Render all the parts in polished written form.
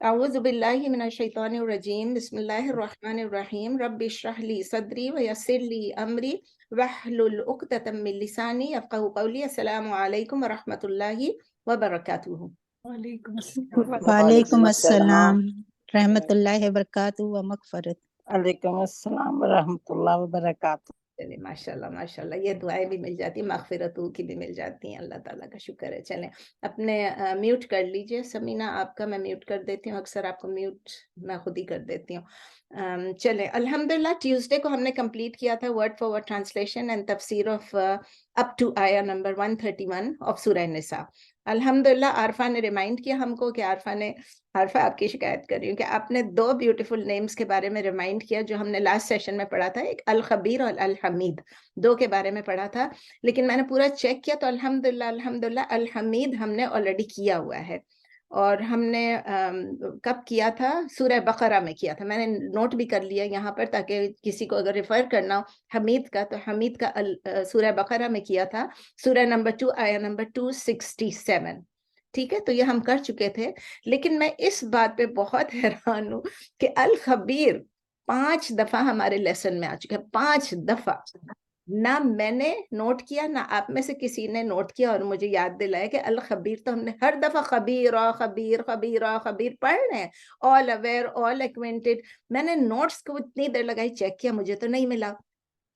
اعوذ باللہ من الشیطان الرجیم بسم اللہ الرحمن الرحیم رب اشرح لی صدری ویسر لی امری واحلل عقدۃ من لسانی یفقہوا قولی. السلام علیکم ورحمۃ اللہ وبرکاتہ. وعلیکم السلام. وعلیکم السلام رحمۃ اللہ وبرکاتہ و مغفرت. وعلیکم السلام ورحمۃ اللہ وبرکاتہ. چلے ماشاء اللہ یہ دعائیں بھی مل جاتی ہیں، مغفرتوں کی بھی مل جاتی ہیں. اللہ تعالیٰ کا شکر ہے. چلیں اپنے میوٹ کر لیجئے. سمینہ آپ کا میں میوٹ کر دیتی ہوں، اکثر آپ کو میوٹ میں خود ہی کر دیتی ہوں. چلیں الحمدللہ ٹیوزڈے کو ہم نے کمپلیٹ کیا تھا word for word translation and تفسیر آف اپ ٹو آیا نمبر 131 آف سورہ نساء. الحمدللہ عارفہ نے ریمائنڈ کیا ہم کو کہ عارفہ آپ کی شکایت کر رہی ہوں کہ آپ نے 2 بیوٹیفل نیمز کے بارے میں ریمائنڈ کیا جو ہم نے لاسٹ سیشن میں پڑھا تھا. ایک الخبیر اور الحمید، 2 کے بارے میں پڑھا تھا. لیکن میں نے پورا چیک کیا تو الحمدللہ الحمید ہم نے آلریڈی کیا ہوا ہے. اور ہم نے کب کیا تھا؟ سورہ بقرہ میں کیا تھا. میں نے نوٹ بھی کر لیا یہاں پر تاکہ کسی کو اگر ریفر کرنا ہو حمید کا تو حمید کا سورہ بقرہ میں کیا تھا، سورہ نمبر 2 آیا نمبر 267. ٹھیک ہے، تو یہ ہم کر چکے تھے. لیکن میں اس بات پہ بہت حیران ہوں کہ الخبیر 5 دفعہ ہمارے لیسن میں آ چکے ہیں. 5 دفعہ نہ میں نے نوٹ کیا نہ آپ میں سے کسی نے نوٹ کیا اور مجھے یاد دلایا کہ الخبیر تو ہم نے ہر دفعہ خبیر پڑھ رہے ہیں، آل اویئر آل ایکوینٹڈ. میں نے نوٹس کو اتنی دیر لگائی، چیک کیا، مجھے تو نہیں ملا.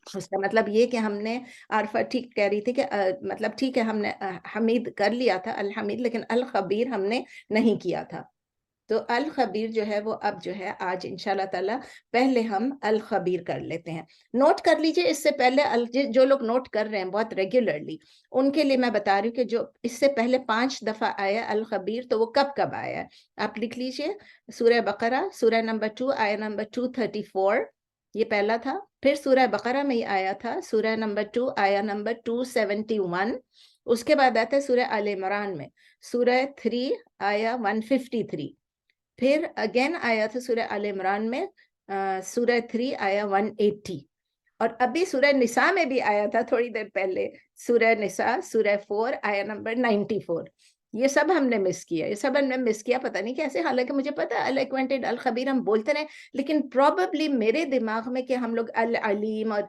اس کا مطلب یہ کہ ہم نے عارفہ ٹھیک کہہ رہی تھی کہ مطلب ٹھیک ہے ہم نے حمید کر لیا تھا الحمید، لیکن الخبیر ہم نے نہیں کیا تھا. تو الخبیر جو ہے وہ اب جو ہے آج انشاءاللہ تعالی پہلے ہم الخبیر کر لیتے ہیں. نوٹ کر لیجئے اس سے پہلے جو لوگ نوٹ کر رہے ہیں بہت ریگولرلی ان کے لیے میں بتا رہی ہوں کہ جو اس سے پہلے 5 دفعہ آیا الخبیر تو وہ کب آیا ہے. آپ لکھ لیجئے سورہ بقرہ سورہ نمبر 2 آیا نمبر 234، یہ پہلا تھا. پھر سورہ بقرہ میں ہی آیا تھا سورہ نمبر 2 آیا نمبر 271. اس کے بعد آتا ہے سورہ آل عمران میں سورہ 3 آیا 153. پھر اگین آیا تھا سورہ آل عمران میں سورہ 3 آیا 180. اور ابھی سورہ نساء میں بھی آیا تھا تھوڑی دیر پہلے سورہ نساء سورہ 4 آیا نمبر 94. یہ سب ہم نے مس کیا، پتہ نہیں کیسے، حالانکہ مجھے پتہ ہے الیکوینٹڈ الخبیر ہم بولتے رہے، لیکن پروبیبلی میرے دماغ میں کہ ہم لوگ العلیم اور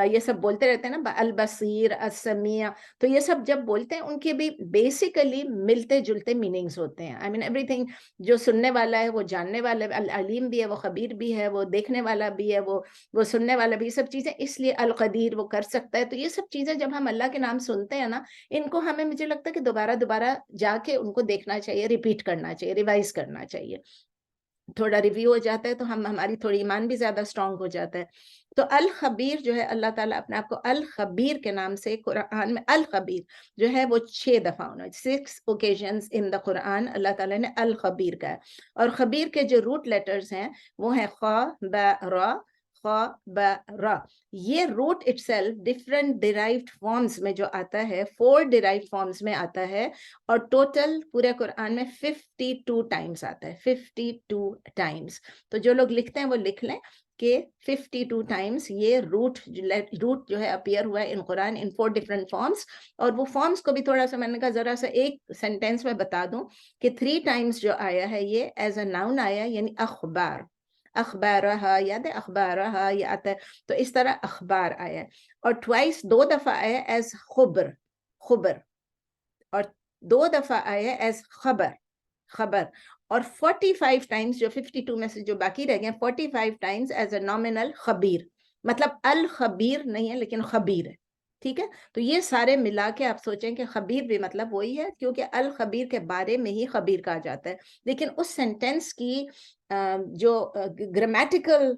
یہ سب بولتے رہتے ہیں نا، البصیر السمیع، تو یہ سب جب بولتے ہیں ان کے بھی بیسیکلی ملتے جلتے میننگز ہوتے ہیں. آئی مین ایوری تھنگ جو سننے والا ہے وہ جاننے والا ہے، العلیم بھی ہے، وہ خبیر بھی ہے، وہ دیکھنے والا بھی ہے، وہ سننے والا بھی، یہ سب چیزیں. اس لیے القدیر وہ کر سکتا ہے. تو یہ سب چیزیں جب ہم اللہ کے نام سنتے ہیں نا، ان کو ہمیں مجھے لگتا ہے کہ دوبارہ جا کے ان کو دیکھنا چاہیے، ریپیٹ کرنا چاہیے، ریوائز کرنا چاہیے. تھوڑا ریویو ہو جاتا ہے تو ہماری تھوڑی ایمان بھی زیادہ اسٹرانگ ہو جاتا ہے. تو الخبیر جو ہے اللہ تعالیٰ اپنے آپ کو الخبیر کے نام سے قرآن میں الخبیر جو ہے وہ 6 دفعہ ہونا، 6 اوکیزنز ان دا قرآن اللہ تعالیٰ نے الخبیر کا ہے. اور خبیر کے جو روٹ لیٹرز ہیں وہ ہیں خا با را، خا با را. یہ root itself different derived forms میں جو آتا ہے 4 ڈیرائیوڈ فارمز میں آتا ہے، اور ٹوٹل پورے قرآن میں 52 ٹائمز آتا ہے، 52 ٹائمز. تو جو لوگ لکھتے ہیں وہ لکھ لیں کہ 52 ٹائمز یہ روٹ جو ہے اپیئر ہوا ہے ان قرآن ان 4 ڈفرینٹ فارمز. اور وہ فارمز کو بھی تھوڑا سا میں نے کہا ذرا سا ایک سینٹینس میں بتا دوں کہ 3 ٹائمز جو آیا ہے یہ ایز اے ناؤن آیا، یعنی اخبارہا، یاد ہے اخبارہا یہ آتا ہے، تو اس طرح اخبار آیا ہے. اور ٹوائس 2 دفعہ آیا ایز خبر، اور 2 دفعہ آیا ایز خبر. اور 45 ٹائمز جو 52 میں سے جو باقی رہ گئے 45 ٹائمز ایز اے نومینل خبیر، مطلب الخبیر نہیں ہے لیکن خبیر ہے. ٹھیک ہے، تو یہ سارے ملا کے آپ سوچیں کہ خبیر بھی مطلب وہی ہے، کیونکہ الخبیر کے بارے میں ہی خبیر کہا جاتا ہے. لیکن اس سینٹینس کی جو گرامیٹیکل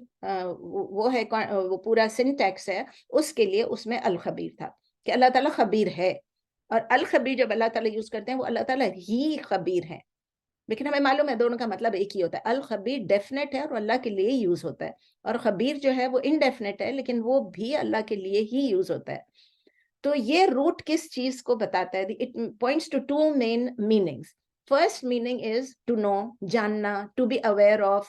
وہ ہے، وہ پورا سنٹیکس ہے، اس کے لیے اس میں الخبیر تھا کہ اللہ تعالیٰ خبیر ہے. اور الخبیر جب اللہ تعالیٰ یوز کرتے ہیں وہ اللہ تعالیٰ ہی خبیر ہے. لیکن ہمیں معلوم ہے دونوں کا مطلب ایک ہی ہوتا ہے. الخبیر ڈیفینیٹ ہے اور اللہ کے لیے یوز ہوتا ہے، اور خبیر جو ہے وہ انڈیفینیٹ ہے لیکن وہ بھی اللہ کے لیے ہی یوز ہوتا ہے. تو یہ روٹ کس چیز کو بتاتا ہے؟ It points to 2 main meanings. First meaning is to know, جاننا، to be aware of.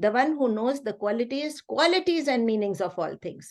the one who knows the qualities and meanings of all things।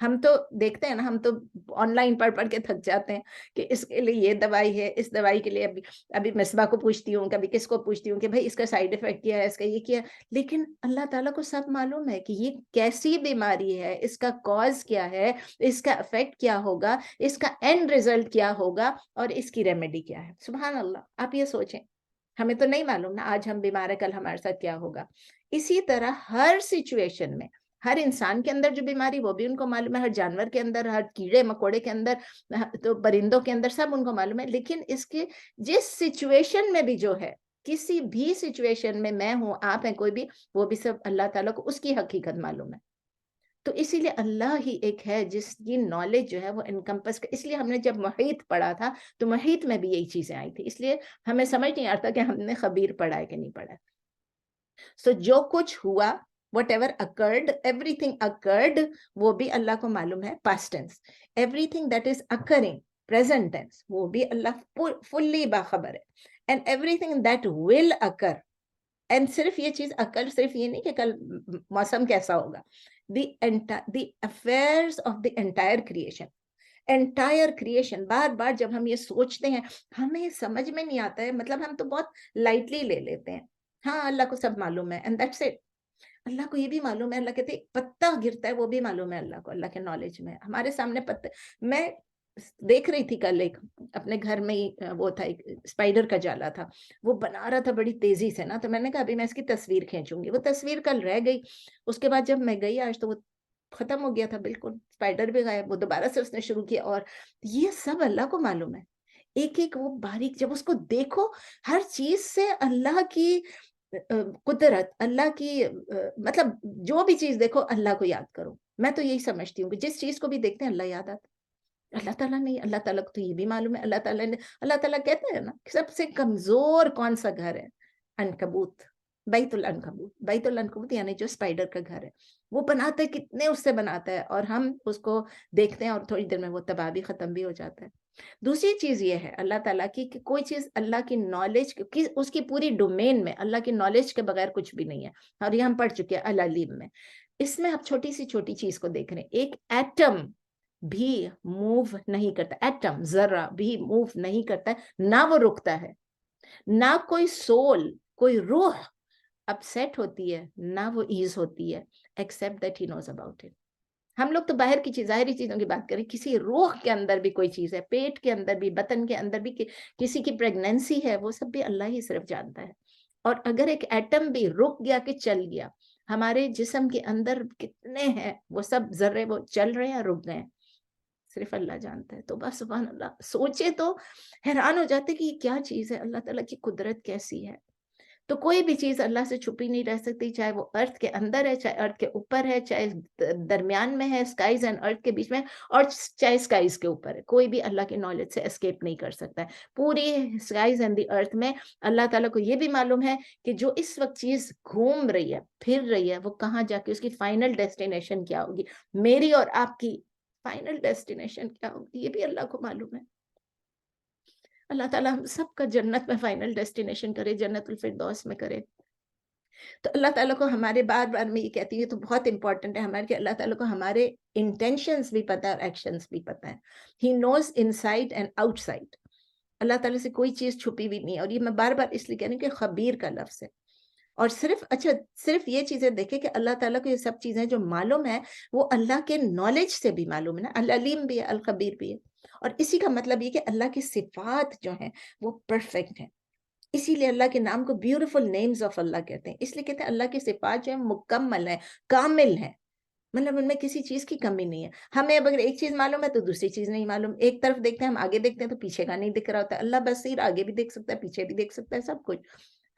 ہم تو دیکھتے ہیں نا, ہم تو آن لائن پڑھ کے تھک جاتے ہیں کہ اس کے لیے یہ دوائی ہے, اس دوائی کے لیے ابھی مصباح کو پوچھتی ہوں, کبھی کس کو پوچھتی ہوں کہ بھائی اس کا سائیڈ افیکٹ کیا ہے, اس کا یہ کیا ہے. لیکن اللہ تعالیٰ کو سب معلوم ہے کہ یہ کیسی بیماری ہے, اس کا کاز کیا ہے, اس کا افیکٹ کیا ہوگا, اس کا اینڈ ریزلٹ کیا ہوگا, اور اس کی ریمیڈی کیا ہے. سبحان اللہ. آپ یہ سوچیں, ہمیں تو نہیں معلوم نا آج ہم بیمار ہیں, کل ہمارے ساتھ کیا ہوگا. اسی طرح ہر سچویشن میں, ہر انسان کے اندر جو بیماری وہ بھی ان کو معلوم ہے, ہر جانور کے اندر, ہر کیڑے مکوڑے کے اندر, تو پرندوں کے اندر, سب ان کو معلوم ہے. لیکن اس کے جس سچویشن میں بھی جو ہے, کسی بھی سچویشن میں ہوں, آپ ہیں, کوئی بھی, وہ بھی سب اللہ تعالیٰ کو اس کی حقیقت معلوم ہے. تو اسی لیے اللہ ہی ایک ہے جس کی نالج جو ہے وہ انکمپس. اس لیے ہم نے جب محیط پڑھا تھا تو محیط میں بھی یہی چیزیں آئی تھی. اس لیے ہمیں سمجھ نہیں آتا کہ ہم نے خبیر پڑھا ہے کہ نہیں پڑھا. سو جو کچھ ہوا, whatever occurred, everything occurred, وہ بھی اللہ کو معلوم ہے past tense. Everything that is occurring, present tense, وہ بھی اللہ fully باخبر ہے. And everything that will occur, and صرف یہ چیز occur, صرف یہ نہیں کہ کل موسم کیسا ہوگا. The affairs of the entire creation, بار بار جب ہم یہ سوچتے ہیں ہمیں سمجھ میں نہیں آتا ہے, مطلب ہم تو بہت لائٹلی لے لیتے ہیں. ہاں اللہ کو سب معلوم ہے, and that's it. اللہ کو یہ بھی معلوم ہے, اللہ کہتے ہیں پتا گرتا ہے وہ بھی معلوم ہے اللہ کو, اللہ کے نالج میں. ہمارے سامنے پتے, میں دیکھ رہی تھی کل ایک اپنے گھر میں ہی, وہ تھا ایک اسپائڈر کا جالا تھا, وہ بنا رہا تھا بڑی تیزی سے نا, تو میں نے کہا ابھی میں اس کی تصویر کھینچوں گی. وہ تصویر کل رہ گئی, اس کے بعد جب میں گئی آج تو وہ ختم ہو گیا تھا بالکل, اسپائڈر بھی غائب. وہ دوبارہ سے اس نے شروع کیا, اور یہ سب اللہ کو معلوم ہے. ایک ایک وہ باریک, جب اس کو دیکھو, ہر چیز سے اللہ کی قدرت, اللہ کی مطلب جو بھی چیز دیکھو اللہ کو یاد کرو. میں تو یہی سمجھتی ہوں کہ جس چیز کو بھی دیکھتے ہیں اللہ یاد آتا. اللہ تعالیٰ نہیں, اللہ تعالیٰ کو تو یہ بھی معلوم ہے. اللہ تعالیٰ کہتے ہیں نا سب سے کمزور کون سا گھر ہے, عنکبوت, بیت العنکبوت. بیت العنکبوت یعنی جو اسپائڈر کا گھر ہے, وہ بناتا ہے, کتنے اس سے بناتا ہے, اور ہم اس کو دیکھتے ہیں اور تھوڑی دیر میں وہ تباہ بھی ختم بھی ہو جاتا ہے. دوسری چیز یہ ہے اللہ تعالیٰ کی کہ کوئی چیز اللہ کی نالج, اس کی پوری ڈومین میں اللہ کی نالج کے بغیر کچھ بھی نہیں ہے. اور یہ ہم پڑھ چکے ہیں العلیم میں. اس میں آپ چھوٹی سی چھوٹی چیز کو دیکھ رہے ہیں, ایک ایٹم بھی موو نہیں کرتا, ایٹم ذرہ بھی موو نہیں کرتا ہے, نہ وہ رکتا ہے, نہ کوئی سول, کوئی روح اپسیٹ ہوتی ہے, نہ وہ ایز ہوتی ہے, accept that he knows about it. ہم لوگ تو باہر کی چیز, ظاہری چیزوں کی بات کریں, کسی روح کے اندر بھی کوئی چیز ہے, پیٹ کے اندر بھی, بطن کے اندر بھی کسی کی پریگنینسی ہے, وہ سب بھی اللہ ہی صرف جانتا ہے. اور اگر ایک ایٹم بھی رک گیا کہ چل گیا, ہمارے جسم کے اندر کتنے ہیں وہ سب ذرے, وہ چل رہے ہیں, رک گئے, صرف اللہ جانتا ہے. تو بس سبحان اللہ, سوچے تو حیران ہو جاتے کہ یہ کیا چیز ہے, اللہ تعالیٰ کی قدرت کیسی ہے. تو کوئی بھی چیز اللہ سے چھپی نہیں رہ سکتی, چاہے وہ ارتھ کے اندر ہے, چاہے ارتھ کے اوپر ہے, چاہے درمیان میں ہے اسکائز اینڈ ارتھ کے بیچ میں, اور چاہے اسکائز کے اوپر ہے. کوئی بھی اللہ کی نالج سے اسکیپ نہیں کر سکتا ہے. پوری اسکائز اینڈ دی ارتھ میں اللہ تعالیٰ کو یہ بھی معلوم ہے کہ جو اس وقت چیز گھوم رہی ہے, پھر رہی ہے, وہ کہاں جا کے اس کی فائنل ڈیسٹینیشن کیا ہوگی. میری اور آپ کی فائنل ڈیسٹینیشن کیا ہوگی, یہ بھی اللہ کو معلوم ہے. اللہ تعالیٰ ہم سب کا جنت میں فائنل ڈیسٹینیشن کرے, جنت الفردوس میں کرے. تو اللہ تعالیٰ کو ہمارے بار بار میں یہ کہتی ہوں, تو بہت امپورٹنٹ ہے ہمارے کہ اللہ تعالیٰ کو ہمارے انٹینشنز بھی پتہ ہے اور ایکشنز بھی پتہ ہے. ہی نوز ان سائڈ اینڈ آؤٹ سائڈ. اللہ تعالیٰ سے کوئی چیز چھپی بھی نہیں. اور یہ میں بار بار اس لیے کہہ رہی ہوں کہ خبیر کا لفظ ہے. اور صرف یہ چیزیں دیکھیں کہ اللہ تعالیٰ کو یہ سب چیزیں جو معلوم ہے وہ اللہ کے نالج سے بھی معلوم ہے نا, العلیم بھی ہے, الخبیر بھی ہے. اور اسی کا مطلب یہ کہ اللہ کی صفات جو ہیں وہ پرفیکٹ ہیں. اسی لیے اللہ کے نام کو بیوٹیفل نیمز آف اللہ کہتے ہیں. اس لیے کہتے ہیں اللہ کی صفات جو ہیں مکمل ہیں, کامل ہیں, مطلب ان میں کسی چیز کی کمی نہیں ہے. ہمیں اگر ایک چیز معلوم ہے تو دوسری چیز نہیں معلوم. ایک طرف دیکھتے ہیں, ہم آگے دیکھتے ہیں تو پیچھے کا نہیں دکھ رہا ہوتا. اللہ بصیر, آگے بھی دیکھ سکتا ہے, پیچھے بھی دیکھ سکتا ہے, سب کچھ.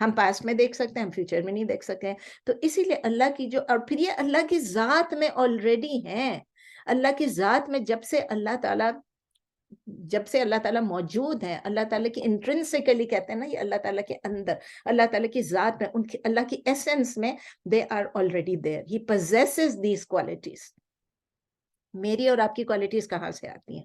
ہم پاسٹ میں دیکھ سکتے ہیں, ہم فیوچر میں نہیں دیکھ سکتے ہیں. تو اسی لیے اللہ کی جو, اور پھر یہ اللہ کی ذات میں آلریڈی ہیں. اللہ کی ذات میں جب سے اللہ تعالیٰ موجود ہیں, اللہ تعالیٰ کی انٹرنسیکلی کہتے ہیں نا, یہ اللہ تعالیٰ کے اندر, اللہ تعالیٰ کی ذات میں, ان کی اللہ کی ایسنس میں, they are already there. He possesses these qualities. میری اور آپ کی کوالٹیز کہاں سے آتی ہیں؟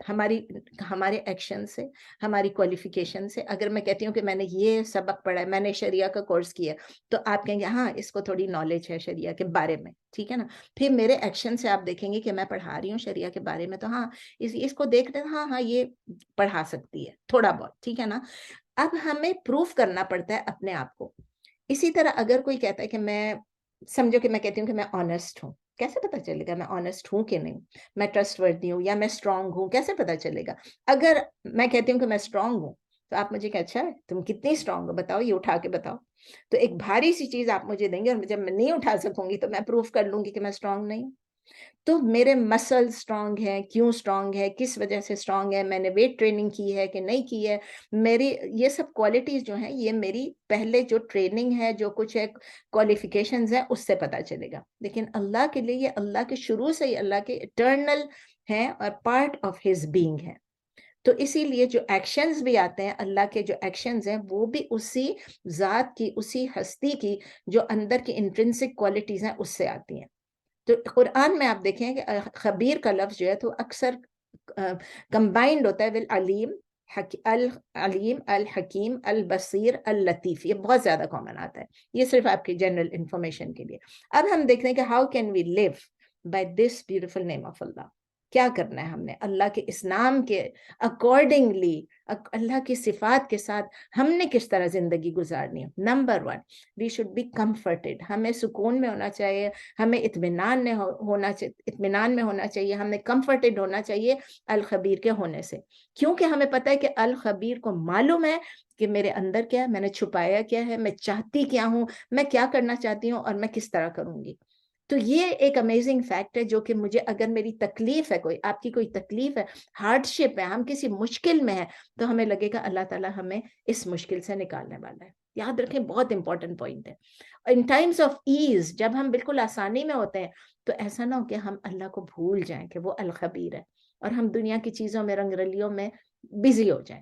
ہمارے ایکشن سے، ہماری کوالیفیکیشن سے. اگر میں کہتی ہوں کہ میں نے یہ سبق پڑھا ہے، میں نے شریعہ کا کورس کیا، تو آپ کہیں گے ہاں اس کو تھوڑی نالج ہے شریعہ کے بارے میں، ٹھیک ہے نا. پھر میرے ایکشن سے آپ دیکھیں گے کہ میں پڑھا رہی ہوں شریعہ کے بارے میں، تو ہاں اس کو دیکھ رہے ہاں یہ پڑھا سکتی ہے تھوڑا بہت، ٹھیک ہے نا. اب ہمیں پروف کرنا پڑتا ہے اپنے آپ کو. اسی طرح اگر کوئی کہتا ہے کہ میں، سمجھو کہ میں کہتی ہوں کہ میں آنیسٹ ہوں، کیسے پتا چلے گا میں آنیسٹ ہوں کہ نہیں؟ میں ٹرسٹ وردی ہوں یا میں اسٹرانگ ہوں، کیسے پتا چلے گا؟ اگر میں کہتی ہوں کہ میں اسٹرانگ ہوں تو آپ مجھے کہ اچھا ہے تم کتنی اسٹرانگ ہو، بتاؤ یہ اٹھا کے بتاؤ. تو ایک بھاری سی چیز آپ مجھے دیں گے اور جب میں نہیں اٹھا سکوں گی تو میں پروف کر لوں گی کہ میں اسٹرانگ نہیں ہوں. تو میرے مسل اسٹرانگ ہیں، کیوں اسٹرانگ ہے، کس وجہ سے اسٹرانگ ہے، میں نے ویٹ ٹریننگ کی ہے کہ نہیں کی ہے. میری یہ سب کوالٹیز جو ہیں یہ میری پہلے جو ٹریننگ ہے، جو کچھ ہے کوالیفیکیشنز ہیں، اس سے پتہ چلے گا. لیکن اللہ کے لیے یہ اللہ کے شروع سے ہی اللہ کے اٹرنل ہیں اور پارٹ آف ہز بینگ ہے. تو اسی لیے جو ایکشنز بھی آتے ہیں، اللہ کے جو ایکشنز ہیں وہ بھی اسی ذات کی، اسی ہستی کی جو اندر کی انٹرنسک کوالٹیز ہیں اس سے آتی ہیں. تو قرآن میں آپ دیکھیں کہ خبیر کا لفظ جو ہے تو اکثر کمبائنڈ ہوتا ہے بالعلیم، العلیم، الحکیم، البصیر، اللطیف. یہ بہت زیادہ کامن آتا ہے، یہ صرف آپ کی جنرل انفارمیشن کے لیے. اب ہم دیکھتے ہیں کہ how can we live by this beautiful name of Allah. کیا کرنا ہے ہم نے اللہ کے اس نام کے اکارڈنگلی، اللہ کی صفات کے ساتھ ہم نے کس طرح زندگی گزارنی ہے. Number 1، we should be comforted. ہمیں سکون میں ہونا چاہیے، ہمیں اطمینان میں ہونا چاہیے، ہمیں کمفرٹیڈ ہونا چاہیے الخبیر کے ہونے سے. کیونکہ ہمیں پتہ ہے کہ الخبیر کو معلوم ہے کہ میرے اندر کیا ہے، میں نے چھپایا کیا ہے، میں چاہتی کیا ہوں، میں کیا کرنا چاہتی ہوں اور میں کس طرح کروں گی. تو یہ ایک امیزنگ فیکٹ ہے جو کہ مجھے، اگر میری تکلیف ہے، کوئی آپ کی کوئی تکلیف ہے، ہارڈ شپ ہے، ہم کسی مشکل میں ہیں، تو ہمیں لگے گا اللہ تعالیٰ ہمیں اس مشکل سے نکالنے والا ہے. یاد رکھیں بہت امپورٹنٹ پوائنٹ ہے. ان ٹائمز آف ایز، جب ہم بالکل آسانی میں ہوتے ہیں، تو ایسا نہ ہو کہ ہم اللہ کو بھول جائیں کہ وہ الخبیر ہے اور ہم دنیا کی چیزوں میں، رنگ رلیوں میں بزی ہو جائیں.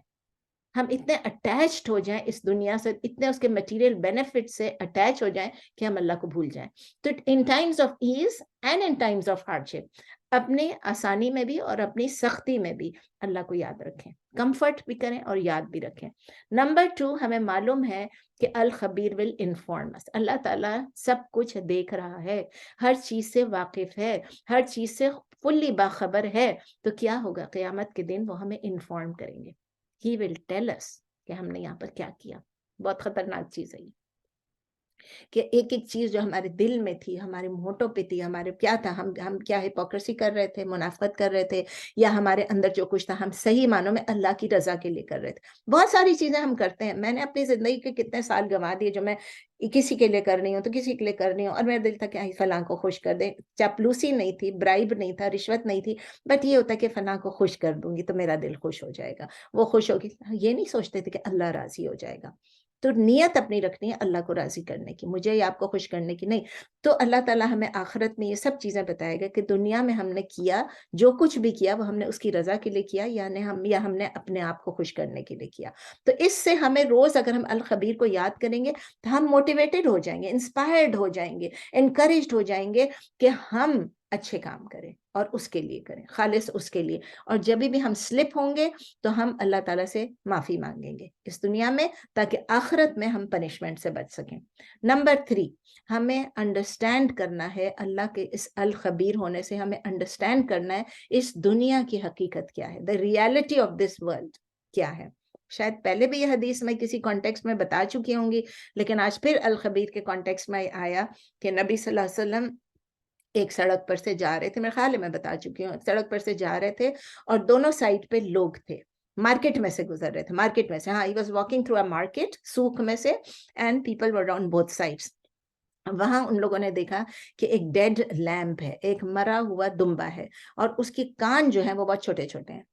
ہم اتنے اٹیچڈ ہو جائیں اس دنیا سے، اتنے اس کے میٹیریل بینیفٹ سے اٹیچ ہو جائیں کہ ہم اللہ کو بھول جائیں. تو in times of ease and in times of hardship, اپنی آسانی میں بھی اور اپنی سختی میں بھی اللہ کو یاد رکھیں، کمفرٹ بھی کریں اور یاد بھی رکھیں. نمبر 2، ہمیں معلوم ہے کہ الخبیر ول انفارم اس. اللہ تعالیٰ سب کچھ دیکھ رہا ہے، ہر چیز سے واقف ہے، ہر چیز سے فلی باخبر ہے. تو کیا ہوگا قیامت کے دن؟ وہ ہمیں انفارم کریں گے. He will tell us کہ ہم نے یہاں پر کیا کیا. بہت خطرناک چیز ہے یہ کہ ایک ایک چیز جو ہمارے دل میں تھی، ہمارے مونٹوں پہ تھی، ہمارے کیا تھا، ہم کیا ہپوکریسی کر رہے تھے، منافقت کر رہے تھے، یا ہمارے اندر جو کچھ تھا ہم صحیح معنوں میں اللہ کی رضا کے لیے کر رہے تھے. بہت ساری چیزیں ہم کرتے ہیں. میں نے اپنی زندگی کے کتنے سال گنوا دیے جو میں کسی کے لیے کرنی ہوں تو کسی کے لیے کرنی ہوں، اور میرا دل تھا کہ فلاں کو خوش کر دیں. چاپلوسی نہیں تھی، برائب نہیں تھا، رشوت نہیں تھی، بٹ یہ ہوتا کہ فلاں کو خوش کر دوں گی تو میرا دل خوش ہو جائے گا، وہ خوش ہوگی. یہ نہیں سوچتے تھے کہ اللہ راضی ہو جائے گا. تو نیت اپنی رکھنی ہے اللہ کو راضی کرنے کی، مجھے یا آپ کو خوش کرنے کی نہیں. تو اللہ تعالیٰ ہمیں آخرت میں یہ سب چیزیں بتائے گا کہ دنیا میں ہم نے کیا جو کچھ بھی کیا وہ ہم نے اس کی رضا کے لیے کیا، یعنی ہم نے اپنے آپ کو خوش کرنے کے لیے کیا. تو اس سے ہمیں روز اگر ہم الخبیر کو یاد کریں گے تو ہم موٹیویٹڈ ہو جائیں گے، انسپائرڈ ہو جائیں گے، انکریجڈ ہو جائیں گے کہ ہم اچھے کام کریں اور اس کے لیے کریں، خالص اس کے لیے. اور جب بھی ہم سلپ ہوں گے تو ہم اللہ تعالیٰ سے معافی مانگیں گے اس دنیا میں، تاکہ آخرت میں ہم پنشمنٹ سے بچ سکیں. نمبر 3، ہمیں انڈرسٹینڈ کرنا ہے اللہ کے اس الخبیر ہونے سے، ہمیں انڈرسٹینڈ کرنا ہے اس دنیا کی حقیقت کیا ہے، the reality of this world کیا ہے. شاید پہلے بھی یہ حدیث میں کسی کانٹیکسٹ میں بتا چکی ہوں گی، لیکن آج پھر الخبیر کے کانٹیکسٹ میں آیا کہ نبی صلی اللہ علیہ وسلم ایک سڑک پر سے جا رہے تھے، میرے خیال ہے میں بتا چکی ہوں، سڑک پر سے جا رہے تھے اور دونوں سائڈ پہ لوگ تھے، مارکیٹ میں سے گزر رہے تھے، مارکیٹ میں سے، ہاں، he was walking through a market، سوق میں سے، and people were on both sides. وہاں ان لوگوں نے دیکھا کہ ایک ڈیڈ لیمپ ہے، ایک مرا ہوا دمبا ہے، اور اس کی کان جو ہے وہ بہت چھوٹے چھوٹے ہیں.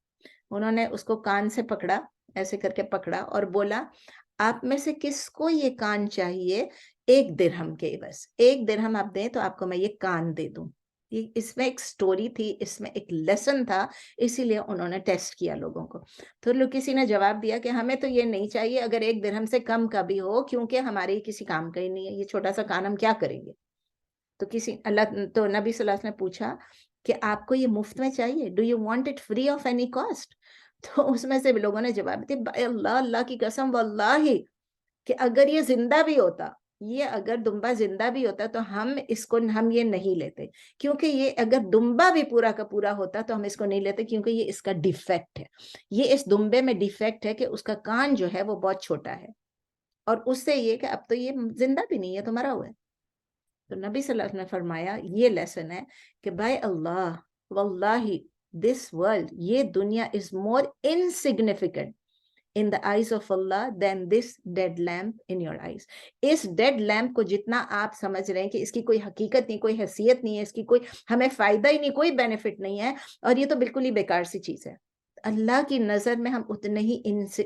انہوں نے اس کو کان سے پکڑا، ایسے کر کے پکڑا اور بولا آپ میں سے کس کو یہ کان چاہیے 1 درہم کے عوض، 1 درہم آپ دیں تو آپ کو میں یہ کان دے دوں. اس میں ایک سٹوری تھی، اس میں ایک لیسن تھا، اسی لیے انہوں نے ٹیسٹ کیا لوگوں کو. تو کسی نے جواب دیا کہ ہمیں تو یہ نہیں چاہیے اگر 1 درہم سے کم کا بھی ہو، کیونکہ ہمارے کسی کام کا ہی نہیں ہے، یہ چھوٹا سا کان ہم کیا کریں گے. تو نبی صلی اللہ علیہ وسلم نے پوچھا کہ آپ کو یہ مفت میں چاہیے؟ Do you want it free of any cost? تو اس میں سے بھی لوگوں نے جواب دیا اللہ کی قسم واللہ کہ اگر یہ زندہ بھی ہوتا، یہ اگر دمبا زندہ بھی ہوتا تو ہم یہ نہیں لیتے، کیونکہ یہ اگر دمبا بھی پورا کا پورا ہوتا تو ہم اس کو نہیں لیتے، کیونکہ یہ اس کا ڈیفیکٹ ہے، یہ اس دمبے میں ڈیفیکٹ ہے کہ اس کا کان جو ہے وہ بہت چھوٹا ہے، اور اس سے یہ کہ اب تو یہ زندہ بھی نہیں ہے تو مرا ہوا ہے۔ تو نبی صلی اللہ علیہ وسلم نے فرمایا یہ لیسن ہے کہ بائی اللہ واللہ دس ورلڈ، یہ دنیا is more insignificant in the eyes of Allah than this dead lamp in your eyes۔ Us dead lamp کو جتنا آپ سمجھ رہے ہیں کہ اس کی کوئی حقیقت نہیں، کوئی حیثیت نہیں ہے، اس کی کوئی ہمیں فائدہ ہی نہیں، کوئی بینیفٹ نہیں ہے، اور یہ تو بالکل ہی بیکار سی چیز ہے، اللہ کی نظر میں ہم اتنے ہی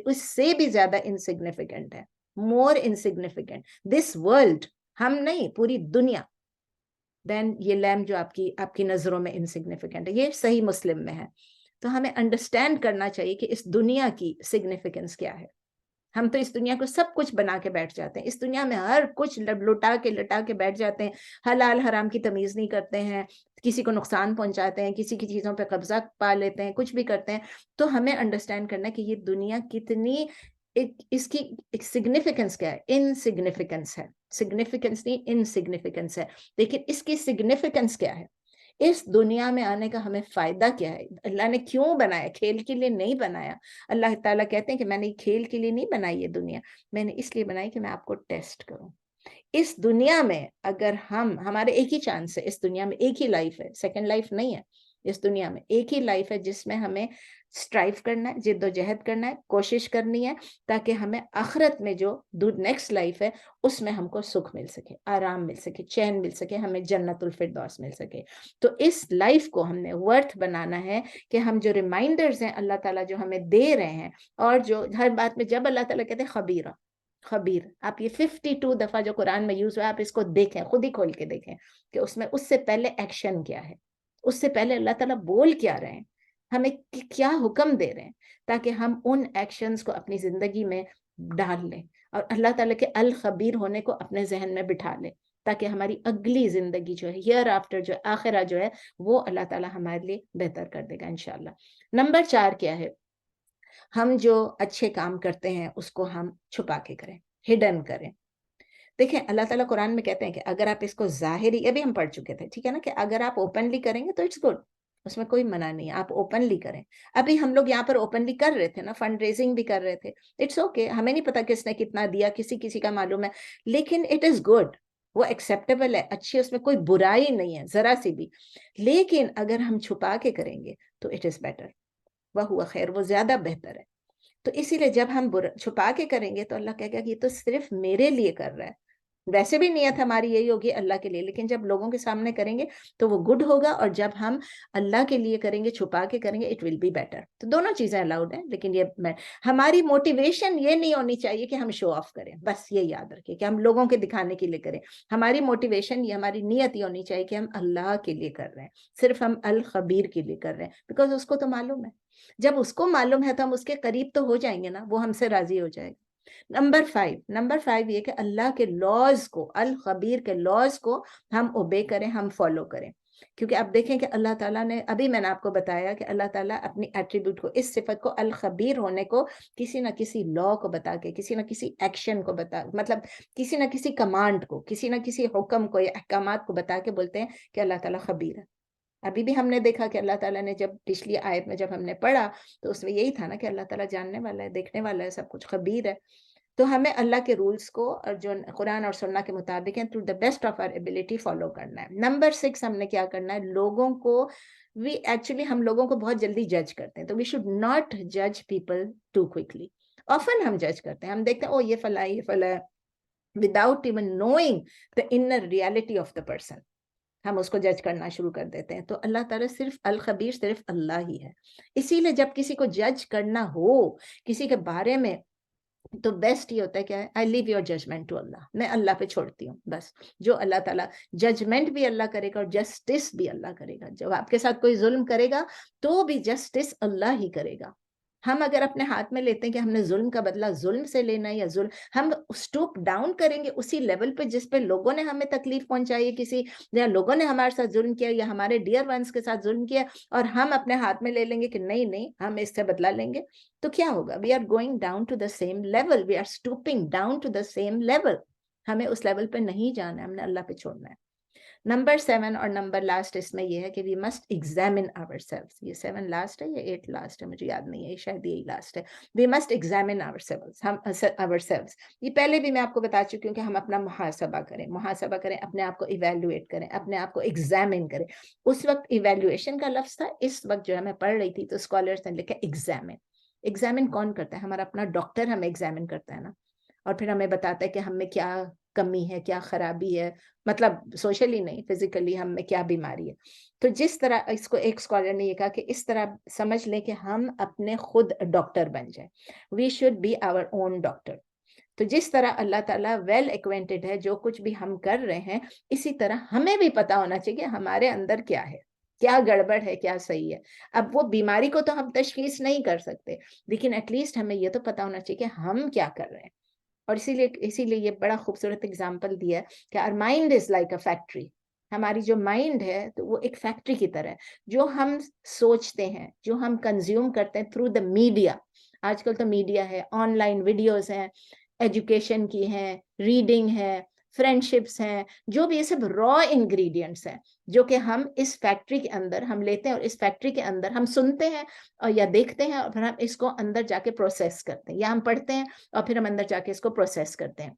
اس سے بھی زیادہ انسگنیفیکنٹ ہے، more insignificant this world، ہم نہیں، پوری دنیا، دین یہ لیمپ جو آپ کی نظروں میں انسگنیفیکنٹ ہے۔ یہ صحیح مسلم میں ہے۔ تو ہمیں انڈرسٹینڈ کرنا چاہیے کہ اس دنیا کی سگنیفیکنس کیا ہے۔ ہم تو اس دنیا کو سب کچھ بنا کے بیٹھ جاتے ہیں، اس دنیا میں ہر کچھ لٹا کے بیٹھ جاتے ہیں، حلال حرام کی تمیز نہیں کرتے ہیں، کسی کو نقصان پہنچاتے ہیں، کسی کی چیزوں پہ قبضہ پا لیتے ہیں، کچھ بھی کرتے ہیں۔ تو ہمیں انڈرسٹینڈ کرنا ہے کہ یہ دنیا کتنی، اس کی سگنیفیکنس کیا ہے، انسگنیفیکنس ہے، سگنیفیکنس نہیں انسگنیفیکنس ہے، لیکن اس کی سگنیفیکنس کیا ہے، اس دنیا میں آنے کا ہمیں فائدہ کیا ہے، اللہ نے کیوں بنایا، کھیل کے لیے نہیں بنایا۔ اللہ تعالیٰ کہتے ہیں کہ میں نے کھیل کے لیے نہیں بنائی یہ دنیا، میں نے اس لیے بنائی کہ میں آپ کو ٹیسٹ کروں۔ اس دنیا میں اگر ہمارے ایک ہی چانس ہے، اس دنیا میں ایک ہی لائف ہے، سیکنڈ لائف نہیں ہے، اس دنیا میں ایک ہی لائف ہے جس میں ہمیں اسٹرائیو کرنا ہے، جد و جہد کرنا ہے، کوشش کرنی ہے، تاکہ ہمیں آخرت میں جو نیکسٹ لائف ہے اس میں ہم کو سکھ مل سکے، آرام مل سکے، چین مل سکے، ہمیں جنت الفردوس مل سکے۔ تو اس لائف کو ہم نے ورتھ بنانا ہے کہ ہم جو ریمائنڈرز ہیں اللہ تعالیٰ جو ہمیں دے رہے ہیں، اور جو ہر بات میں جب اللہ تعالیٰ کہتے ہیں خبیر، آپ یہ 52 دفعہ جو قرآن میں یوز ہوا، آپ اس کو دیکھیں، خود ہی کھول کے دیکھیں کہ اس میں اس سے پہلے ایکشن کیا ہے، اس سے پہلے اللہ تعالیٰ بول کیا رہے ہیں، ہمیں کیا حکم دے رہے ہیں، تاکہ ہم ان ایکشنز کو اپنی زندگی میں ڈال لیں، اور اللہ تعالیٰ کے الخبیر ہونے کو اپنے ذہن میں بٹھا لیں، تاکہ ہماری اگلی زندگی جو ہے، ہیئر آفٹر جو آخرہ جو ہے، وہ اللہ تعالیٰ ہمارے لیے بہتر کر دے گا انشاءاللہ۔ نمبر 4 کیا ہے؟ ہم جو اچھے کام کرتے ہیں اس کو ہم چھپا کے کریں، ہڈن کریں۔ دیکھیں اللہ تعالیٰ قرآن میں کہتے ہیں کہ اگر آپ اس کو ظاہری، یہ بھی ہم پڑھ چکے تھے، ٹھیک ہے نا، کہ اگر آپ اوپنلی کریں گے تو اٹس گڈ، اس میں کوئی منع نہیں ہے، آپ اوپنلی کریں۔ ابھی ہم لوگ یہاں پر اوپنلی کر رہے تھے نا، فنڈ ریزنگ بھی کر رہے تھے، اٹس اوکے، ہمیں نہیں پتا کس نے کتنا دیا، کسی کا معلوم ہے، لیکن اٹ از گڈ، وہ ایکسیپٹیبل ہے، اچھی، اس میں کوئی برائی نہیں ہے ذرا سی بھی۔ لیکن اگر ہم چھپا کے کریں گے تو اٹ از بیٹر، وہ خیر، وہ زیادہ بہتر ہے۔ تو اسی لیے جب ہم چھپا کے کریں گے تو اللہ کہے گا کہ یہ تو صرف میرے لیے کر رہا ہے، ویسے بھی نیت ہماری یہی ہوگی اللہ کے لیے، لیکن جب لوگوں کے سامنے کریں گے تو وہ گڈ ہوگا، اور جب ہم اللہ کے لیے کریں گے، چھپا کے کریں گے، اٹ ول بی بیٹر۔ تو دونوں چیزیں الاؤڈ ہیں، لیکن ہماری موٹیویشن یہ نہیں ہونی چاہیے کہ ہم شو آف کریں، بس یہ یاد رکھیں کہ ہم لوگوں کے دکھانے کے لیے کریں۔ ہماری موٹیویشن، یہ ہماری نیت یہ ہونی چاہیے کہ ہم اللہ کے لیے کر رہے ہیں، صرف ہم الخبیر کے لیے کر رہے ہیں، بیکاز اس کو تو معلوم ہے، جب اس کو معلوم ہے تو ہم اس کے قریب تو ہو جائیں گے نا، وہ ہم سے راضی ہو جائے گا۔ نمبر 5 یہ کہ اللہ کے لاز کو، الخبیر کے لاز کو ہم اوبے کریں، ہم فالو کریں، کیونکہ آپ دیکھیں کہ اللہ تعالیٰ نے، ابھی میں نے آپ کو بتایا کہ اللہ تعالیٰ اپنی ایٹریبیوٹ کو، اس صفت کو، الخبیر ہونے کو، کسی نہ کسی لا کو بتا کے، کسی نہ کسی ایکشن کو بتا، مطلب کسی نہ کسی کمانڈ کو، کسی نہ کسی حکم کو یا احکامات کو بتا کے بولتے ہیں کہ اللہ تعالیٰ خبیر ہے۔ ابھی بھی ہم نے دیکھا کہ اللہ تعالیٰ نے جب پچھلی آیت میں جب ہم نے پڑھا تو اس میں یہی تھا نا کہ اللہ تعالیٰ جاننے والا ہے، دیکھنے والا ہے، سب کچھ خبیر ہے۔ تو ہمیں اللہ کے رولز کو، اور جو قرآن اور سنہ کے مطابق ہیں، through the best of our ability follow کرنا ہے۔ نمبر 6 ہم نے کیا کرنا ہے؟ لوگوں کو، ہم لوگوں کو بہت جلدی جج کرتے ہیں، تو we should not judge people too quickly۔ often ہم جج کرتے ہیں، ہم دیکھتے ہیں یہ فلاں یہ فلاں، without even knowing the inner reality of the person، ہم اس کو جج کرنا شروع کر دیتے ہیں۔ تو اللہ تعالیٰ صرف الخبیر، صرف اللہ ہی ہے۔ اسی لیے جب کسی کو جج کرنا ہو کسی کے بارے میں، تو بیسٹ یہ ہوتا ہے کہ I leave your judgment to Allah، میں اللہ پہ چھوڑتی ہوں، بس جو اللہ تعالیٰ ججمنٹ بھی اللہ کرے گا اور جسٹس بھی اللہ کرے گا۔ جب آپ کے ساتھ کوئی ظلم کرے گا تو بھی جسٹس اللہ ہی کرے گا، ہم اگر اپنے ہاتھ میں لیتے ہیں کہ ہم نے ظلم کا بدلہ ظلم سے لینا ہے یا ظلم، ہم اسٹوپ ڈاؤن کریں گے اسی لیول پہ جس پہ لوگوں نے ہمیں تکلیف پہنچائی ہے، کسی یا لوگوں نے ہمارے ساتھ ظلم کیا یا ہمارے ڈیئر ونس کے ساتھ ظلم کیا، اور ہم اپنے ہاتھ میں لے لیں گے کہ نہیں نہیں ہم اس سے بدلہ لیں گے، تو کیا ہوگا؟ We are going down to the same level, we are stooping down to the same level. ہمیں اس لیول پہ نہیں جانا ہے، ہم نے اللہ پہ چھوڑنا ہے. نمبر 7 اور نمبر لاسٹ اس میں یہ ہے کہ وی مسٹ ایگزامن آور سیلفس. یہ 7 لاسٹ ہے یا 8 لاسٹ ہے مجھے یاد نہیں ہے، شاید یہی لاسٹ ہے. We must examine ourselves. یہ پہلے بھی میں آپ کو بتا چکی ہوں کہ ہم اپنا محاسبہ کریں، اپنے آپ کو ایویلویٹ کریں، اپنے آپ کو ایگزامن کریں. اس وقت ایویلویشن کا لفظ تھا، اس وقت جو ہے میں پڑھ رہی تھی تو اسکالرس نے لکھا ایگزامن. ایگزامن کون کرتا ہے؟ ہمارا اپنا ڈاکٹر ہمیں ایگزامن کرتا ہے نا، اور پھر ہمیں بتاتا ہے کہ ہم میں کیا کمی ہے، کیا خرابی ہے، مطلب سوشلی نہیں، فزیکلی ہم میں کیا بیماری ہے. تو جس طرح اس کو ایک اسکالر نے یہ کہا کہ اس طرح سمجھ لیں کہ ہم اپنے خود ڈاکٹر بن جائیں. We should be our own doctor. تو جس طرح اللہ تعالیٰ ویل ایکوینٹڈ ہے جو کچھ بھی ہم کر رہے ہیں، اسی طرح ہمیں بھی پتا ہونا چاہیے کہ ہمارے اندر کیا ہے، کیا گڑبڑ ہے، کیا صحیح ہے. اب وہ بیماری کو تو ہم تشخیص نہیں کر سکتے، لیکن ایٹ لیسٹ ہمیں یہ تو پتا ہونا چاہیے کہ ہم کیا کر رہے ہیں. اور اسی لیے یہ بڑا خوبصورت اگزامپل دیا ہے کہ our mind is like a factory. ہماری جو مائنڈ ہے تو وہ ایک فیکٹری کی طرح ہے. جو ہم سوچتے ہیں، جو ہم کنزیوم کرتے ہیں تھرو دا میڈیا، آج کل تو میڈیا ہے، آن لائن ویڈیوز ہیں، ایجوکیشن کی ہیں، ریڈنگ ہے، فرینڈشپس ہیں، جو بھی یہ سب را انگریڈینٹس ہیں جو کہ ہم اس فیکٹری کے اندر ہم لیتے ہیں، اور اس فیکٹری کے اندر ہم سنتے ہیں اور یا دیکھتے ہیں، اور پھر ہم اس کو اندر جا کے پروسیس کرتے ہیں، یا ہم پڑھتے ہیں اور پھر ہم اندر جا کے اس کو پروسیس کرتے ہیں.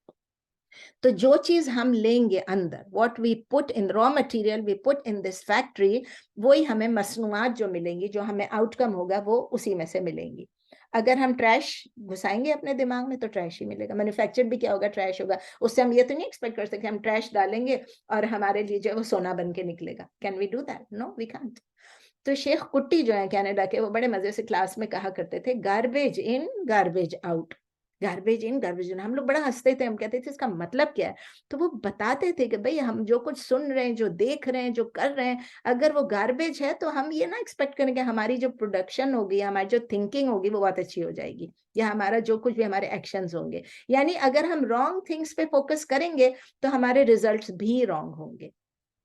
تو جو چیز ہم لیں گے اندر، what we put in raw material we put in this factory, وہی ہمیں مصنوعات جو ملیں گی، جو ہمیں آؤٹ کم ہوگا وہ اسی میں سے ملیں گی. اگر ہم ٹریش گھسائیں گے اپنے دماغ میں تو ٹریش ہی ملے گا. مینوفیکچر بھی کیا ہوگا؟ ٹریش ہوگا. اس سے ہم یہ تو نہیں ایکسپیکٹ کر سکتے ہم ٹریش ڈالیں گے اور ہمارے لیے جو ہے وہ سونا بن کے نکلے گا. Can we do that? No we can't. تو شیخ کٹی جو ہیں کینیڈا کے، وہ بڑے مزے سے کلاس میں کہا کرتے تھے گاربیج ان گاربیج آؤٹ. گاربیج ان گاربیج ان. ہم لوگ بڑا ہنستے تھے، ہم کہتے تھے اس کا مطلب کیا ہے؟ تو وہ بتاتے تھے کہ بھئی ہم جو کچھ سن رہے ہیں، جو دیکھ رہے ہیں، جو کر رہے ہیں، اگر وہ گاربیج ہے تو ہم یہ نہ ایکسپیکٹ کریں کہ ہماری جو پروڈکشن ہوگی، ہماری جو تھنکنگ ہوگی وہ بہت اچھی ہو جائے گی، یا ہمارا جو کچھ بھی ہمارے ایکشنز ہوں گے. یعنی اگر ہم رانگ تھنگس پہ فوکس کریں گے تو ہمارے ریزلٹس بھی رانگ ہوں گے.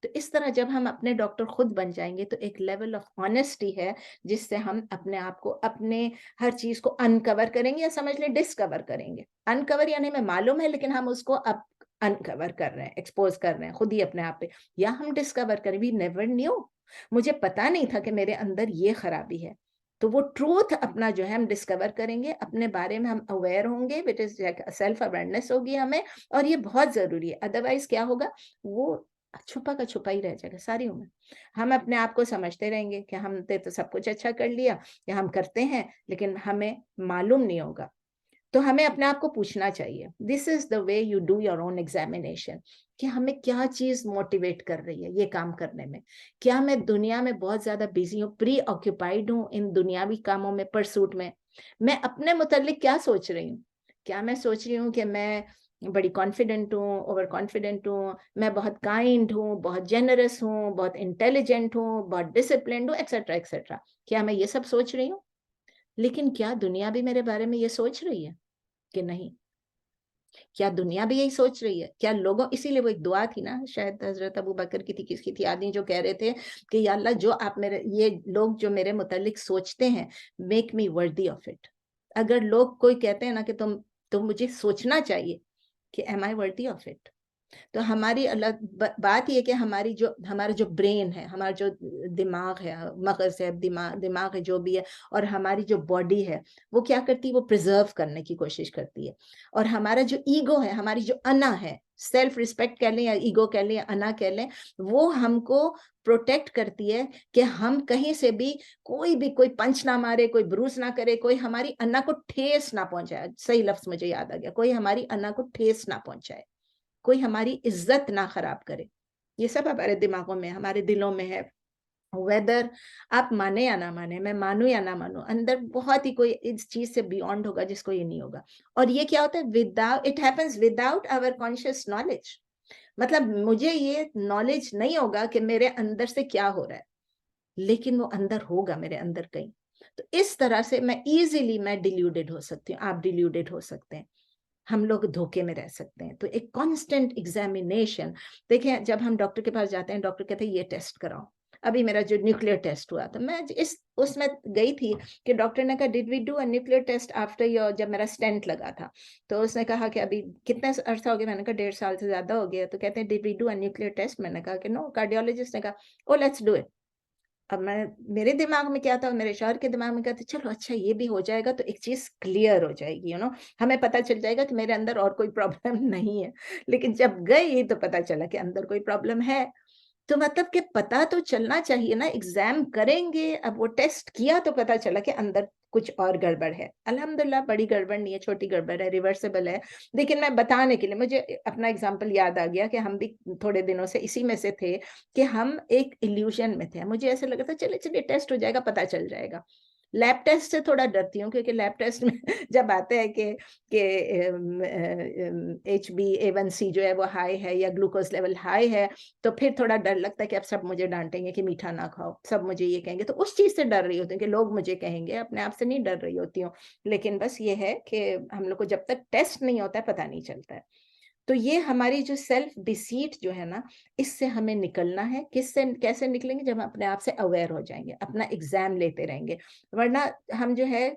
تو اس طرح جب ہم اپنے ڈاکٹر خود بن جائیں گے تو ایک لیول آف آنیسٹی ہے جس سے ہم اپنے آپ کو، اپنے ہر چیز کو انکور کریں گے، یا سمجھ لیں ڈسکور کریں گے. انکور یعنی ہمیں معلوم ہے لیکن ہم اس کو اب انکور کر رہے ہیں، ایکسپوز کر رہے ہیں خود ہی اپنے آپ پہ. یا ہم ڈسکور کریں، وی نیور نیو، مجھے پتا نہیں تھا کہ میرے اندر یہ خرابی ہے. تو وہ ٹروتھ اپنا جو ہے ہم ڈسکور کریں گے، اپنے بارے میں ہم اویئر ہوں گے، وٹ از سیلف اویئرنیس ہوگی ہمیں، اور یہ بہت ضروری ہے. ادروائز کیا ہوگا؟ وہ چھپا کا چھپا ہی رہ جائے گا ساری عمر. ہم اپنے آپ کو سمجھتے رہیں گے کہ ہم نے تو سب کچھ اچھا کر لیا، یا ہم کرتے ہیں لیکن ہمیں معلوم نہیں ہوگا. تو ہمیں اپنے آپ کو پوچھنا چاہیے، this is the way you do your own examination, کہ ہمیں کیا چیز موٹیویٹ کر رہی ہے یہ کام کرنے میں. کیا میں دنیا میں بہت زیادہ بیزی ہوں، پری آکوپائڈ ہوں ان دنیاوی کاموں میں، پرسوٹ میں؟ میں اپنے متعلق کیا سوچ رہی ہوں؟ کیا میں سوچ رہی ہوں کہ میں بڑی کانفیڈنٹ ہوں، اوور کانفیڈنٹ ہوں، میں بہت کائنڈ ہوں، بہت جنرس ہوں، بہت انٹیلیجنٹ ہوں، بہت ڈسپلنڈ ہوں، ایکسیٹرا ایکسیٹرا؟ کیا میں یہ سب سوچ رہی ہوں؟ لیکن کیا دنیا بھی میرے بارے میں یہ سوچ رہی ہے کہ نہیں؟ کیا دنیا بھی یہی سوچ رہی ہے؟ کیا لوگوں، اسی لیے وہ ایک دعا تھی نا، شاید حضرت ابو بکر کی تھی، کس کی تھی، آدمی جو کہہ رہے تھے کہ یا اللہ جو آپ میرے، یہ لوگ جو میرے متعلق سوچتے ہیں، make me worthy of it. اگر لوگ کوئی کہتے ہیں نا کہ تم مجھے سوچنا چاہیے کہ M I worthy of it. تو ہماری بات یہ کہ ہمارا جو برین ہے، ہمارا جو دماغ ہے، مغز ہے، دماغ ہے، جو بھی ہے، اور ہماری جو باڈی ہے وہ کیا کرتی ہے؟ وہ پریزرو کرنے کی کوشش کرتی ہے. اور ہمارا جو ایگو ہے، ہماری جو انا ہے، سیلف ریسپیکٹ کہہ لیں یا ایگو کہہ لیں یا انا کہہ لیں، وہ ہم کو پروٹیکٹ کرتی ہے کہ ہم کہیں سے بھی کوئی پنچ نہ مارے، کوئی بروس نہ کرے، کوئی ہماری انا کو ٹھیس نہ پہنچائے. صحیح لفظ مجھے یاد آ گیا، کوئی ہماری انا کو ٹھیس نہ پہنچائے، کوئی ہماری عزت نہ خراب کرے. یہ سب ہمارے دماغوں میں، ہمارے دلوں میں ہے. ویدر آپ مانے یا نہ مانے، میں مانوں یا نہ مانوں، اندر بہت ہی کوئی اس چیز سے بیونڈ ہوگا جس کو یہ نہیں ہوگا. اور یہ کیا ہوتا ہے؟ It happens without our conscious knowledge. مطلب مجھے یہ نالج نہیں ہوگا کہ میرے اندر سے کیا ہو رہا ہے، لیکن وہ اندر ہوگا میرے اندر کہیں. تو اس طرح سے میں ایزیلی میں ڈیلیوڈیڈ ہو سکتی ہوں، آپ ڈیلیوڈیڈ ہو سکتے ہیں، ہم لوگ دھوکے میں رہ سکتے ہیں. تو ایک کانسٹنٹ ایگزامینیشن. دیکھیں جب ہم ڈاکٹر کے پاس جاتے ہیں، ڈاکٹر کہتے ہیں یہ ٹیسٹ کراؤ. ابھی میرا جو نیوکلیئر ٹیسٹ ہوا تو میں اس میں گئی تھی کہ ڈاکٹر نے کہا did we do a nuclear test after your, جب میرا اسٹینٹ لگا تھا تو اس نے کہا کہ ابھی کتنا عرصہ ہو گیا، میں نے کہا 1.5 سال سے زیادہ ہو گیا. تو کہتے ہیں did we do a nuclear test, میں نے کہا کہ نو. کارڈیولوجسٹ نے کہا او لیٹس ڈو اٹ. اب میرے دماغ میں کیا تھا، میرے شوہر کے دماغ میں کیا تھا، چلو اچھا یہ بھی ہو جائے گا تو ایک چیز کلیئر ہو جائے گی، ہمیں پتہ چل جائے گا کہ میرے اندر اور کوئی پرابلم نہیں ہے. لیکن جب گئی تو پتہ چلا کہ اندر کوئی پرابلم ہے. تو مطلب کہ پتہ تو چلنا چاہیے نا، ایگزام کریں گے. اب وہ ٹیسٹ کیا تو پتہ چلا کہ اندر کچھ اور گڑبڑ ہے. الحمدللہ بڑی گڑبڑ نہیں ہے، چھوٹی گڑبڑ ہے، ریورسیبل ہے. لیکن میں بتانے کے لیے مجھے اپنا ایگزامپل یاد آ گیا کہ ہم بھی تھوڑے دنوں سے اسی میں سے تھے کہ ہم ایک ایلیوژن میں تھے. مجھے ایسے لگا تھا چلے ٹیسٹ ہو جائے گا، پتہ چل جائے گا. لیب ٹیسٹ سے تھوڑا ڈرتی ہوں کیونکہ لیب ٹیسٹ میں جب آتے ہیں کہ HbA1c جو ہے وہ ہائی ہے یا گلوکوز لیول ہائی ہے، تو پھر تھوڑا ڈر لگتا ہے کہ اب سب مجھے ڈانٹیں گے کہ میٹھا نہ کھاؤ، سب مجھے یہ کہیں گے. تو اس چیز سے ڈر رہی ہوتی ہوں کہ لوگ مجھے کہیں گے، اپنے آپ سے نہیں ڈر رہی ہوتی ہوں. لیکن بس یہ ہے کہ ہم لوگ کو جب تک ٹیسٹ نہیں ہوتا ہے پتہ نہیں چلتا ہے. تو یہ ہماری جو سیلف ڈیسیٹ جو ہے نا، اس سے ہمیں نکلنا ہے. کیسے نکلیں گے؟ جب ہم اپنے آپ سے اویئر ہو جائیں گے، اپنا ایگزام لیتے رہیں گے. ورنہ ہم جو ہے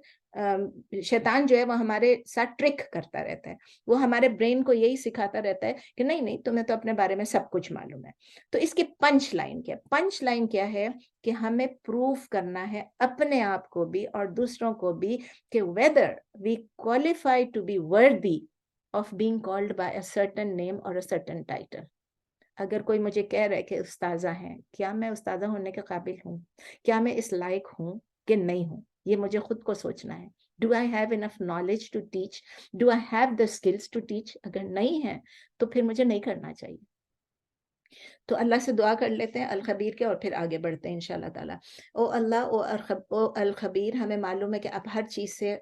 شیطان جو ہے وہ ہمارے ساتھ ٹرک کرتا رہتا ہے. وہ ہمارے برین کو یہی سکھاتا رہتا ہے کہ نہیں تمہیں تو اپنے بارے میں سب کچھ معلوم ہے. تو اس کی پنچ لائن کیا ہے کہ ہمیں پروف کرنا ہے اپنے آپ کو بھی اور دوسروں کو بھی کہ whether we qualify to be worthy of being called by a certain name or a certain title. اگر کوئی مجھے کہہ رہا ہے کہ استاذہ ہیں، کیا میں استاذہ ہونے کے قابل ہوں؟ کیا میں اس لائق ہوں کہ نہیں ہوں؟ یہ مجھے خود کو سوچنا ہے. Do I have enough knowledge to teach? Do I have the skills to teach? اگر نہیں ہے تو پھر مجھے نہیں کرنا چاہیے. تو اللہ سے دعا کر لیتے ہیں الخبیر کے اور پھر آگے بڑھتے ہیں انشاءاللہ تعالیٰ. او اللہ، او الخبیر، ہمیں معلوم ہے کہ آپ ہر چیز سے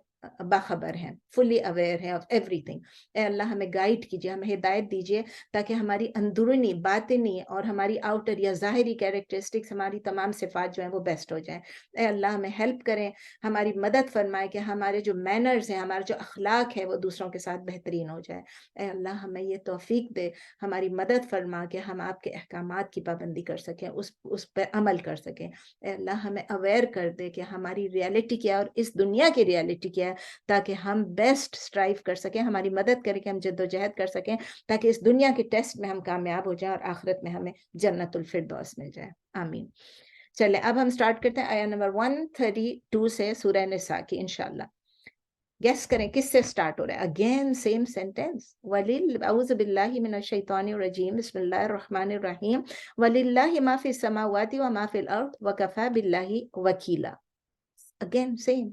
باخبر ہیں، فلی اویئر ہیں آف ایوری تھنگ. اے اللہ ہمیں گائیڈ کیجیے، ہمیں ہدایت دیجیے تاکہ ہماری اندرونی، باطنی اور ہماری آؤٹر یا ظاہری کیریکٹرسٹکس، ہماری تمام صفات جو ہیں وہ بیسٹ ہو جائیں. اے اللہ ہمیں ہیلپ کریں، ہماری مدد فرمائے کہ ہمارے جو مینرز ہیں، ہمارا جو اخلاق ہے وہ دوسروں کے ساتھ بہترین ہو جائے. اے اللہ ہمیں یہ توفیق دے، ہماری مدد فرما کہ ہم آپ کے احکامات کی پابندی کر سکیں، اس پہ عمل کر سکیں. اے اللہ ہمیں اویئر کر دے کہ ہماری ریالٹی کیا ہے اور اس دنیا کی ریالٹی کیا ہے، تاکہ ہم بیسٹ اسٹرائیو کر سکیں، ہماری مدد کریں کہ ہم جد و جہد کر سکیں تاکہ اس دنیا کے ٹیسٹ میں ہم کامیاب ہو جائیں اور آخرت میں ہمیں جنت الفردوس مل جائے. آمین. چلے اب ہم سٹارٹ کرتے ہیں آیہ نمبر 132 سے سورہ نساء کی انشاءاللہ. گیس کریں کس سے سٹارٹ ہو رہا ہے؟ Again same sentence. اعوذ باللہ من الشیطان الرجیم، بسم اللہ الرحمن الرحیم. وَلِلَّهِ مَا فِي السَّمَاوَاتِ وَمَا فِي الْأَرْضِ وَكَفَى بِاللَّهِ وَكِيلًا. Again same.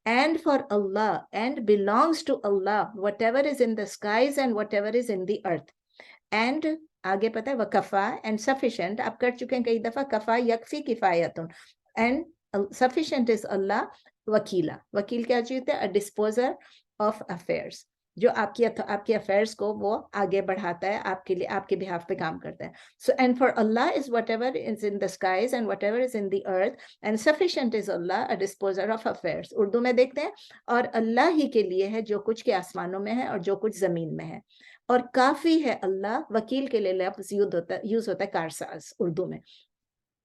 And for Allah, and belongs to Allah, whatever is in the skies and whatever is in the earth. And آگے پتہ ہے وکفا and sufficient، آپ کر چکے ہیں کئی دفعہ. کفا یکفی کفایتن، and sufficient is Allah. وکیلا، وکیل کیا چیز ہے؟ a disposer of affairs، جو آپ کی افیئرس کو وہ آگے بڑھاتا ہے، آپ کے لیے، آپ کے بہاف پہ کام کرتا ہے. So and for Allah is whatever is in the skies and whatever is in the earth, and sufficient is Allah, a disposer of affairs. Urdu میں دیکھتے ہیں اور اللہ ہی کے لیے ہے جو کچھ کے آسمانوں میں ہے اور جو کچھ زمین میں ہے، اور کافی ہے اللہ. وکیل کے لیے لفظ یوز ہوتا ہے کارساز اردو میں.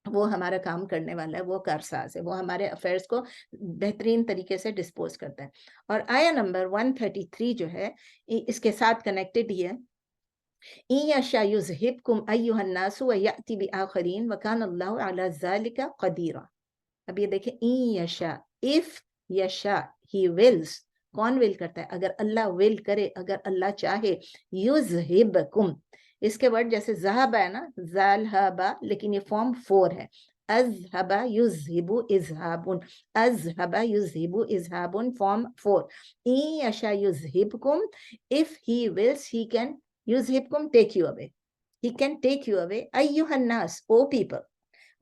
وہ ہمارا کام کرنے والا ہے، وہ کارساز ہے، وہ ہمارے افیئرس کو بہترین طریقے سے ڈسپوز کرتا ہے. اور آیہ نمبر 133 جو ہے اس کے ساتھ کنیکٹڈ ہی ہے. إِن يَشَأْ يُذْهِبْكُمْ أَيُّهَا النَّاسُ وَيَأْتِ بِآخَرِينَ وَكَانَ اللَّهُ عَلَى ذَلِكَ قَدِيرًا. اب یہ دیکھیں إِن يَشَأْ، if يَشَأْ he wills. کون ول کرتا ہے؟ اگر اللہ ول کرے، اگر اللہ چاہے. يُذْهِبْكُمْ، اس کے ورڈ جیسے ذہب ہے نا، ذالہبا، لیکن یہ فارم 4 ہے. اذہب یذہب اذہاب، اذہب یذہب اذہاب، فارم 4. ان یشاء یذہبکم، if he wills he can یذہبکم، take you away. He can take you away. ایھا الناس، O people.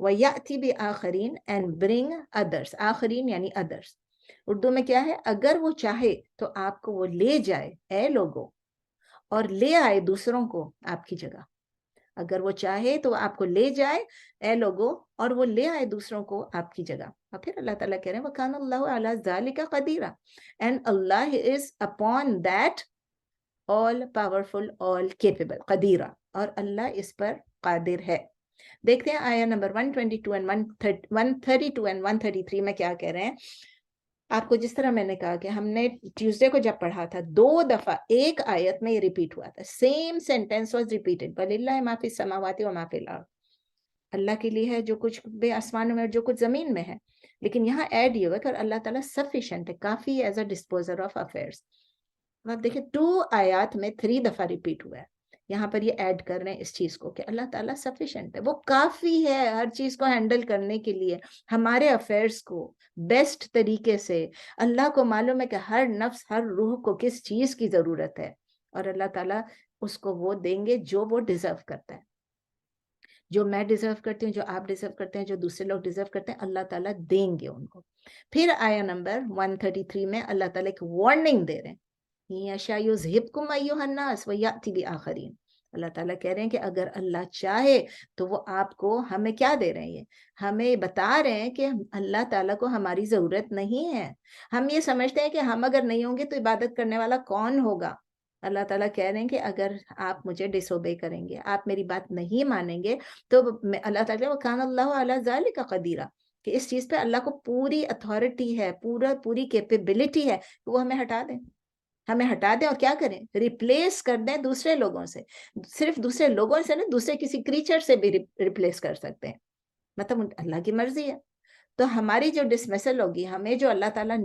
وَيَأْتِ بِآخَرِينَ، and bring others. آخرین یعنی others. اردو میں کیا ہے؟ اگر وہ چاہے تو آپ کو وہ لے جائے اے لوگوں، اور لے آئے دوسروں کو آپ کی جگہ. اگر وہ چاہے تو وہ آپ کو لے جائے اے لوگو، اور وہ لے آئے دوسروں کو آپ کی جگہ. اور پھر اللہ تعالیٰ کہہ رہے ہیں وَكَانَ اللَّهُ عَلَى ذَلِكَ قَدِيرًا, and Allah is upon that all powerful, all capable. قدیرہ, اور اللہ اس پر قادر ہے. دیکھتے ہیں آیہ نمبر 122 and 132 and 133 میں کیا کہہ رہے ہیں. آپ کو جس طرح میں نے کہا کہ ہم نے ٹیوزڈے کو جب پڑھا تھا 2 دفعہ ایک آیت میں یہ ریپیٹ ہوا تھا. سیم سینٹینس واز ریپیٹڈ, وَلِلَّهِ مَا فِي السَّمَاوَاتِ وَمَا فِي الْأَرْضِ. اللہ کے لیے ہے جو کچھ بے آسمانوں میں اور جو کچھ زمین میں ہے. لیکن یہاں ایڈ یہ ہوا کہ اللہ تعالیٰ سفیشینٹ ہے, کافی ایز اے ڈسپوزر آف افیئرس. آپ دیکھیں 2 آیات میں 3 دفعہ ریپیٹ ہوا ہے. یہاں پر یہ ایڈ کر رہے ہیں اس چیز کو کہ اللہ تعالیٰ سفیشینٹ ہے, وہ کافی ہے ہر چیز کو ہینڈل کرنے کے لیے, ہمارے افیئرس کو بیسٹ طریقے سے. اللہ کو معلوم ہے کہ ہر نفس, ہر روح کو کس چیز کی ضرورت ہے, اور اللہ تعالیٰ اس کو وہ دیں گے جو وہ ڈیزرو کرتا ہے. جو میں ڈیزرو کرتی ہوں, جو آپ ڈیزرو کرتے ہیں, جو دوسرے لوگ ڈیزرو کرتے ہیں, اللہ تعالیٰ دیں گے ان کو. پھر آیہ نمبر 133 میں اللہ تعالیٰ ایک وارننگ دے رہے ہیں, یشاء یذہبکم ایھا الناس ویأتی بآخرین. اللہ تعالیٰ کہہ رہے ہیں کہ اگر اللہ چاہے تو وہ آپ کو, ہمیں کیا دے رہے ہیں, ہمیں بتا رہے ہیں کہ اللہ تعالیٰ کو ہماری ضرورت نہیں ہے. ہم یہ سمجھتے ہیں کہ ہم اگر نہیں ہوں گے تو عبادت کرنے والا کون ہوگا. اللہ تعالیٰ کہہ رہے ہیں کہ اگر آپ مجھے ڈس اوبے کریں گے, آپ میری بات نہیں مانیں گے, تو اللہ تعالیٰ وَكَانَ اللَّهُ عَلَى ذَلِكَ قَدِيرًا, کہ اس چیز پہ اللہ کو پوری اتھارٹی ہے, پوری کیپیبلٹی ہے, وہ ہمیں ہٹا دیں. ہمیں ہٹا دیں اور کیا کریں, ریپلیس کر دیں دوسرے لوگوں سے. صرف دوسرے لوگوں سے نہیں, دوسرے کسی کریچر سے بھی ریپلیس کر سکتے ہیں. مطلب اللہ کی مرضی ہے. تو ہماری جو ڈسمسل ہوگی, ہمیں جو اللہ تعالیٰ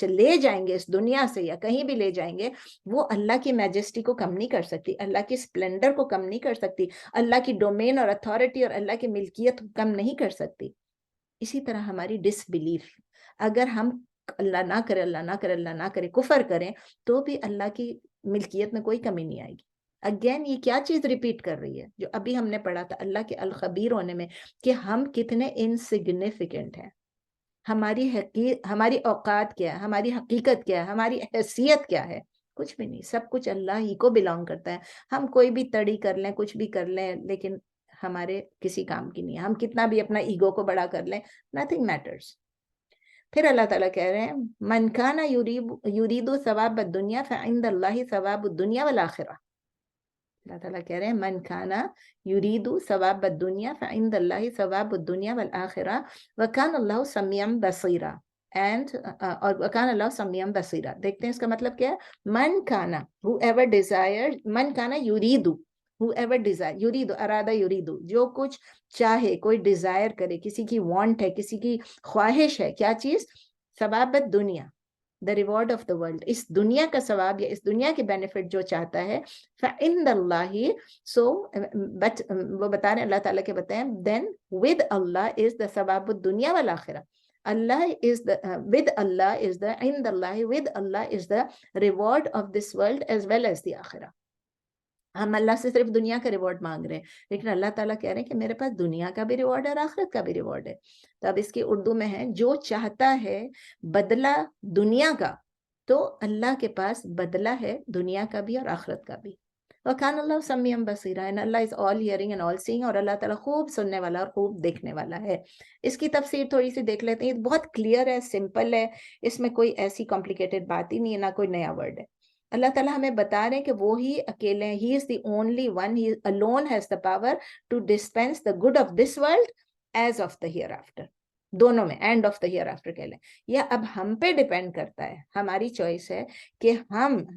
لے جائیں گے اس دنیا سے یا کہیں بھی لے جائیں گے, وہ اللہ کی میجسٹی کو کم نہیں کر سکتی, اللہ کی سپلنڈر کو کم نہیں کر سکتی, اللہ کی ڈومین اور اتھارٹی اور اللہ کی ملکیت کو کم نہیں کر سکتی. اسی طرح ہماری ڈس بلیف, اگر ہم اللہ نہ کرے, اللہ نہ کرے, اللہ نہ کرے, کفر کریں, تو بھی اللہ کی ملکیت میں کوئی کمی نہیں آئے گی. اگین یہ کیا چیز ریپیٹ کر رہی ہے جو ابھی ہم نے پڑھا تھا اللہ کے الخبیر ہونے میں, کہ ہم کتنے انسگنیفیکنٹ ہیں. ہماری اوقات کیا ہے, ہماری حقیقت کیا ہے, ہماری حیثیت کیا ہے, کچھ بھی نہیں. سب کچھ اللہ ہی کو بلانگ کرتا ہے. ہم کوئی بھی تڑی کر لیں, کچھ بھی کر لیں, لیکن ہمارے کسی کام کی نہیں ہے. ہم کتنا بھی اپنا ایگو کو بڑا کر لیں, nothing matters. پھر اللہ تعالیٰ کہہ رہے ہیں من کان یرید ثواب الدنیا فعند اللہ ثواب الدنیا والآخرہ. اللہ تعالیٰ کہہ رہے ہیں من کان یرید ثواب الدنیا فعند اللہ ثواب الدنیا والآخرہ وکان اللہ سمیعا بصیرا. اور وکان اللہ سمیعا بصیرا. دیکھتے ہیں اس کا مطلب کیا ہے. من کانا, whoever desire, من کانا یریدو, whoever desire, یرید ارادہ یرید, جو کچھ چاہے, کوئی ڈیزائر کرے, کسی کی وانٹ ہے, کسی کی خواہش ہے, کیا چیز, ثواب دنیا, the reward of the world, اس دنیا کا ثواب یا اس دنیا کے بینیفٹ جو چاہتا ہے, فعند اللہ, so but وہ بتا رہے ہیں, اللہ تعالیٰ کے بتائیں, then with Allah is the ثواب الدنیا والآخرہ. Allah is the with Allah is the عند اللہ, with Allah is the reward of this world as well as the آخرہ. ہم اللہ سے صرف دنیا کا ریوارڈ مانگ رہے ہیں, لیکن اللہ تعالیٰ کہہ رہے ہیں کہ میرے پاس دنیا کا بھی ریوارڈ ہے اور آخرت کا بھی ریوارڈ ہے. تو اب اس کی اردو میں ہے, جو چاہتا ہے بدلہ دنیا کا, تو اللہ کے پاس بدلہ ہے دنیا کا بھی اور آخرت کا بھی. وَكَانَ اللَّهُ سَمِيعًا بَصِيرًا, and Allah is all hearing and all seeing, اور اللہ تعالیٰ خوب سننے والا اور خوب دیکھنے والا ہے. اس کی تفسیر تھوڑی سی دیکھ لیتے ہیں. یہ بہت کلیئر ہے, سمپل ہے, اس میں کوئی ایسی کمپلیکیٹڈ بات ہی نہیں ہے, نہ کوئی نیا ورڈ ہے. اللہ تعالیٰ ہمیں بتا رہے ہیں کہ وہی اکیلے ہیں. He is the only one, he alone has the power to dispense the good of this world as of the hereafter. دونوں میں, end of the hereafter کہہ لیں. یہ اب ہم پہ ڈیپینڈ کرتا ہے, ہماری چوائس ہے کہ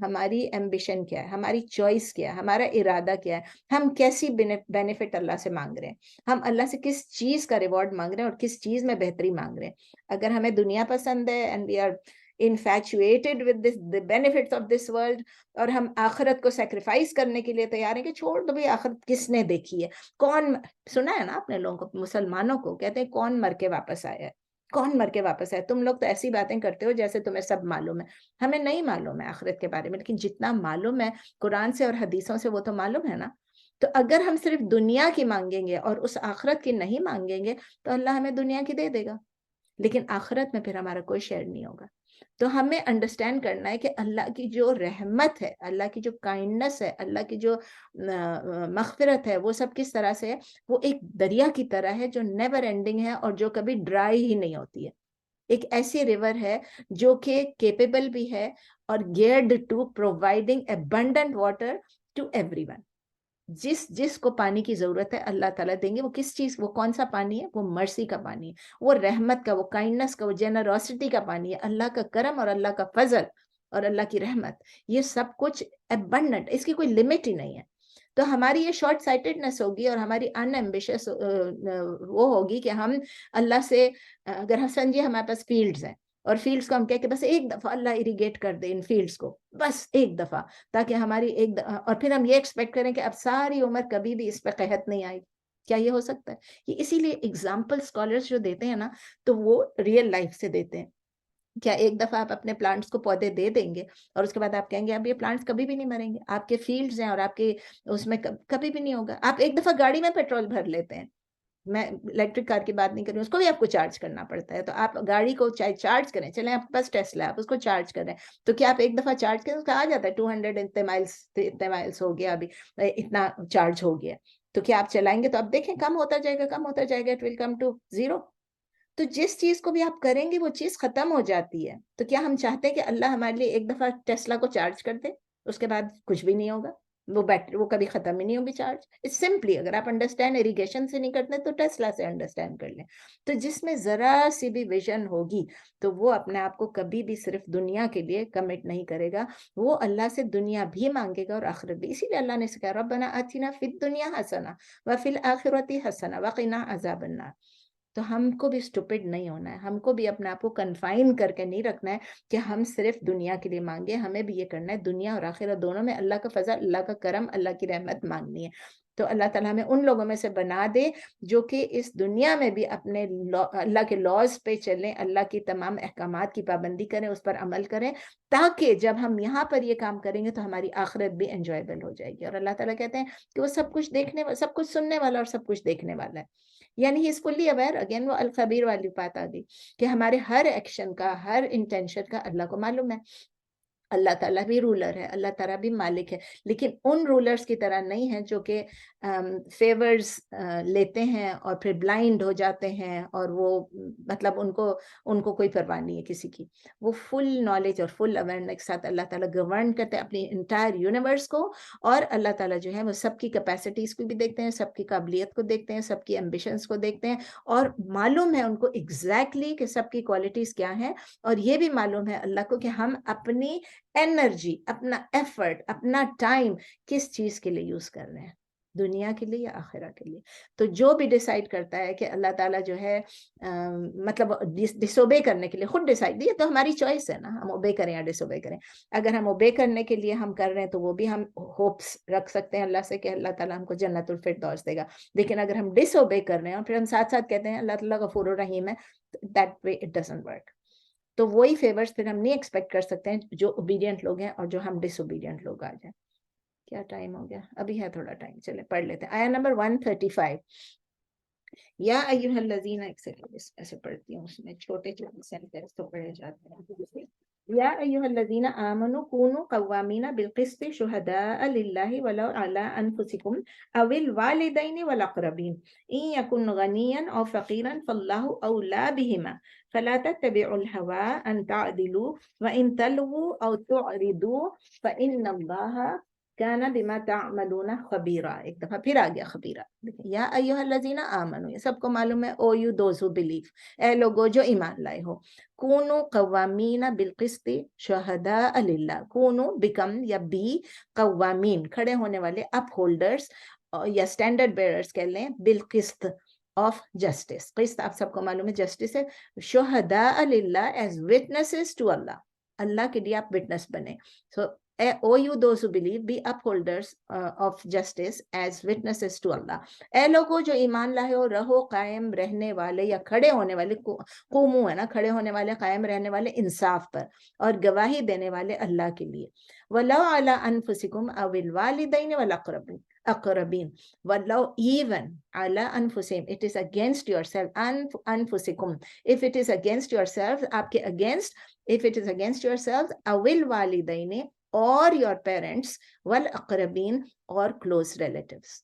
ہماری ایمبیشن کیا ہے, ہماری چوائس کیا ہے, ہمارا ارادہ کیا ہے, ہم کیسی بینیفٹ اللہ سے مانگ رہے ہیں, ہم اللہ سے کس چیز کا ریوارڈ مانگ رہے ہیں اور کس چیز میں بہتری مانگ رہے ہیں. اگر ہمیں دنیا پسند ہے and we are infatuated with the benefits of this world, اور ہم آخرت کو سیکریفائز کرنے کے لیے تیار ہیں کہ چھوڑ دو بھئی, آخرت کس نے دیکھی ہے, کون, سنا ہے نا آپ نے لوگوں کو, مسلمانوں کو کہتے ہیں کون مر کے واپس آیا ہے, کون مر کے واپس آیا. تم لوگ تو ایسی باتیں کرتے ہو جیسے تمہیں سب معلوم ہے. ہمیں نہیں معلوم ہے آخرت کے بارے میں, لیکن جتنا معلوم ہے قرآن سے اور حدیثوں سے وہ تو معلوم ہے نا. تو اگر ہم صرف دنیا کی مانگیں گے اور اس آخرت کی نہیں مانگیں گے, تو اللہ ہمیں دنیا کی دے دے گا, لیکن آخرت میں پھر ہمارا کوئی شیئر نہیں ہوگا. تو ہمیں انڈرسٹینڈ کرنا ہے کہ اللہ کی جو رحمت ہے، اللہ کی جو کائنڈنس ہے، اللہ کی جو مغفرت ہے، وہ سب کس طرح سے ہے. وہ ایک دریا کی طرح ہے جو نیور اینڈنگ ہے اور جو کبھی ڈرائی ہی نہیں ہوتی ہے. ایک ایسی ریور ہے جو کہ کیپیبل بھی ہے اور geared to providing abundant water to everyone. جس کو پانی کی ضرورت ہے اللہ تعالیٰ دیں گے. وہ کس چیز، وہ کون سا پانی ہے؟ وہ مرسی کا پانی ہے، وہ رحمت کا، وہ کائنڈنس کا، وہ جنروسٹی کا پانی ہے. اللہ کا کرم اور اللہ کا فضل اور اللہ کی رحمت، یہ سب کچھ ابنڈنٹ، اس کی کوئی لمٹ ہی نہیں ہے. تو ہماری یہ شارٹ سائٹڈنس ہوگی اور ہماری ان ایمبیشس وہ ہوگی کہ ہم اللہ سے، اگر حسن جی ہمارے پاس فیلڈز ہیں اور فیلڈز کو ہم کہہ کہ بس ایک دفعہ اللہ اریگیٹ کر دے ان فیلڈز کو، بس ایک دفعہ، تاکہ ہماری اور پھر ہم یہ ایکسپیکٹ کریں کہ اب ساری عمر کبھی بھی اس پہ قحط نہیں آئی. کیا یہ ہو سکتا ہے؟ یہ اسی لیے ایگزامپل اسکالرس جو دیتے ہیں نا، تو وہ ریئل لائف سے دیتے ہیں. کیا ایک دفعہ آپ اپنے پلانٹس کو پودے دے دیں گے اور اس کے بعد آپ کہیں گے اب یہ پلانٹس کبھی بھی نہیں مریں گے؟ آپ کے فیلڈز ہیں اور آپ کے اس میں کبھی بھی نہیں ہوگا. آپ ایک دفعہ گاڑی میں پیٹرول بھر لیتے ہیں، میں الیکٹرک کار کی بات نہیں کر رہی ہوں، اس کو بھی آپ کو چارج کرنا پڑتا ہے. تو آپ گاڑی کو چاہے چارج کریں، چلیں آپ کے پاس ٹیسلا ہے، آپ اس کو چارج کر رہے ہیں، تو کیا آپ ایک دفعہ چارج کریں؟ اس کا آ جاتا ہے 200 اتنے مائلس ہو گیا، ابھی اتنا چارج ہو گیا. تو کیا آپ چلائیں گے؟ تو آپ دیکھیں کم ہوتا جائے گا، کم ہوتا جائے گا، it will come to zero. تو جس چیز کو بھی آپ کریں گے وہ چیز ختم ہو جاتی ہے. تو کیا ہم چاہتے ہیں کہ اللہ ہمارے لیے ایک دفعہ ٹیسلا کو چارج کر دے، اس کے بعد کچھ بھی نہیں ہوگا، وہ بیٹری وہ کبھی ختم ہی نہیں ہوگی چارج؟ اٹس سمپلی، اگر آپ انڈرسٹینڈ اریگیشن سے نہیں کرتے تو ٹیسلا سے انڈرسٹینڈ کر لیں. تو جس میں ذرا سی بھی ویژن ہوگی تو وہ اپنے آپ کو کبھی بھی صرف دنیا کے لیے کمٹ نہیں کرے گا، وہ اللہ سے دنیا بھی مانگے گا اور آخرت بھی. اسی لیے اللہ نے کہا ربنا آتنا فی الدنیا حسنہ وفی الآخرۃ حسنہ وقنا عذاب النار. تو ہم کو بھی اسٹوپڈ نہیں ہونا ہے، ہم کو بھی اپنے آپ کو کنفائن کر کے نہیں رکھنا ہے کہ ہم صرف دنیا کے لیے مانگے. ہمیں بھی یہ کرنا ہے دنیا اور آخرت دونوں میں اللہ کا فضل، اللہ کا کرم، اللہ کی رحمت مانگنی ہے. تو اللہ تعالیٰ ہمیں ان لوگوں میں سے بنا دے جو کہ اس دنیا میں بھی اپنے اللہ کے لاز پہ چلیں، اللہ کی تمام احکامات کی پابندی کریں، اس پر عمل کریں، تاکہ جب ہم یہاں پر یہ کام کریں گے تو ہماری آخرت بھی انجوائبل ہو جائے گی. اور اللہ تعالیٰ کہتے ہیں کہ وہ سب کچھ دیکھنے، سب کچھ سننے والا اور سب کچھ دیکھنے والا ہے. یعنی ہی از فلی اویئر. اگین وہ الخبیر والی بات آ گئی کہ ہمارے ہر ایکشن کا، ہر انٹینشن کا اللہ کو معلوم ہے. اللہ تعالیٰ بھی رولر ہے، اللہ تعالیٰ بھی مالک ہے، لیکن ان رولرز کی طرح نہیں ہے جو کہ فیورز لیتے ہیں اور پھر بلائنڈ ہو جاتے ہیں اور وہ مطلب ان کو کوئی پرواہ نہیں ہے کسی کی. وہ فل نالج اور فل اویئرنس کے ساتھ اللہ تعالیٰ گورن کرتے ہیں اپنی انٹائر یونیورس کو. اور اللہ تعالیٰ جو ہے وہ سب کی کیپیسٹیز کو بھی دیکھتے ہیں، سب کی قابلیت کو دیکھتے ہیں، سب کی ایمبیشنز کو دیکھتے ہیں، اور معلوم ہے ان کو ایگزیکٹلی کہ سب کی کوالٹیز کیا ہیں. اور یہ بھی معلوم ہے اللہ کو کہ ہم اپنی انرجی، اپنا ایفرٹ، اپنا ٹائم کس چیز کے لیے یوز کر رہے ہیں، دنیا کے لیے یا آخرہ کے لیے. تو جو بھی ڈیسائیڈ کرتا ہے کہ اللہ تعالیٰ جو ہے مطلب ڈس اوبے کرنے کے لیے خود ڈیسائیڈ، یہ تو ہماری چوائس ہے نا، ہم اوبے کریں یا ڈس اوبے کریں. اگر ہم اوبے کرنے کے لیے ہم کر رہے ہیں تو وہ بھی ہم ہوپس رکھ سکتے ہیں اللہ سے کہ اللہ تعالیٰ ہم کو جنت الفردوس دے گا. لیکن اگر ہم ڈس اوبے کر رہے ہیں اور پھر ہم ساتھ ساتھ کہتے ہیں اللہ تعالیٰ غفور الرحیم ہے، that way it doesn't work. تو وہی فیورز پھر ہم نہیں ایکسپیکٹ کر سکتے ہیں جو اوبیڈینٹ لوگ ہیں اور جو ہم ڈس اوبیڈینٹ لوگ آ جائیں. کیا ٹائم ہو گیا؟ ابھی ہے تھوڑا ٹائم، چلے پڑھ لیتے ہیں. آیا نمبر 135. یا ایھا الذین، ایسے پڑھتی ہوں، اس میں چھوٹے چھوٹے سینٹنس تو پڑھے جاتے ہیں. یا ایھا الذین آمنوا کونوا قوامین بالقسط شہداء للہ ولو علی انفسکم او الوالدین والاقربین ان یکن غنیا او فقیرا فاللہ اولی بہما فلا تتبعوا الهوى ان تعدلوا وان تلووا او تعرضوا فان اللہ کان بما تعملون خبیرا. ایک دفعہ پھر آ گیا خبیرا. یا ایھا الذین آمنوا، یہ سب کو معلوم ہے، او یو دوز ہو بلیو، اے لوگو جو ایمان لائے ہو. کونوا قوامین بالقسط شہداء للہ، کونوا بیکم یا بی قوامین کھڑے ہونے والے، اپ ہولڈرز یا اسٹینڈرڈ بیئررز کہہ لیں، بالقسط آف جسٹس. قسط آپ سب کو معلوم ہے جسٹس ہے. شہداء للہ ایز وٹنسز ٹو اللہ، اللہ کے لیے آپ وٹنس بنے. سو O you those who believe, be upholders of justice as witnesses to Allah. اے لوگوں جو ایمان لائے ہو، رہو قائم رہنے والے یا کھڑے ہونے والے، قومو ہے نا، کھڑے ہونے والے، قائم رہنے والے انصاف پر اور گواہی دینے والے اللہ کے لیے. وَلَوْ عَلَىٰ أَنفُسِكُمْ أَوِ الْوَالِدَيْنِ وَالْأَقْرَبِينَ، aqrabin wallahu even ala anfusihim, it is against yourself, anfusikum, if it is against yourself, aapke against, if it is against yourselves, awil walidaini, or your parents, wal aqrabin, or close relatives,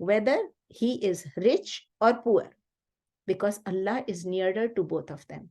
whether he is rich or poor, because Allah is nearer to both of them.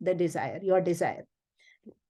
the desire, your desire,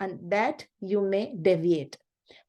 and that you may deviate,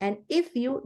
and if you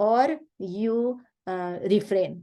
or you refrain,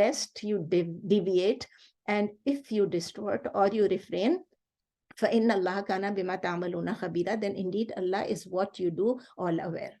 lest you deviate, and if you distort or you refrain, فإن الله كان بما تعملون خبيرا, then indeed Allah is what you do all aware,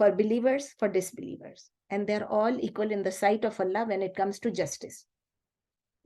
for believers, for disbelievers, and they're all equal in the sight of Allah when it comes to justice.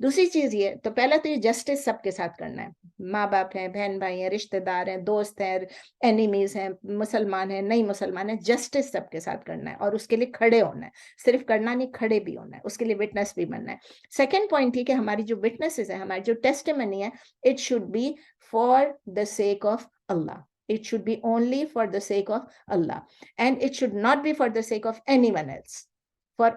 دوسری چیز یہ، تو پہلا تو یہ جسٹس سب کے ساتھ کرنا ہے، ماں باپ ہیں، بہن بھائی ہیں، رشتہ دار ہیں، دوست ہیں، اینیمیز ہیں، مسلمان ہیں، نہیں مسلمان ہیں، جسٹس سب کے ساتھ کرنا ہے اور اس کے لیے کھڑے ہونا ہے، صرف کرنا نہیں، کھڑے بھی ہونا ہے، اس کے لیے وٹنس بھی بننا ہے۔ سیکنڈ پوائنٹ یہ کہ ہماری جو وٹنسز ہیں، ہماری جو ٹیسٹیمنی ہے، it should be for the sake of Allah. It should be only for the sake of Allah, and it should not be for the sake of anyone else. For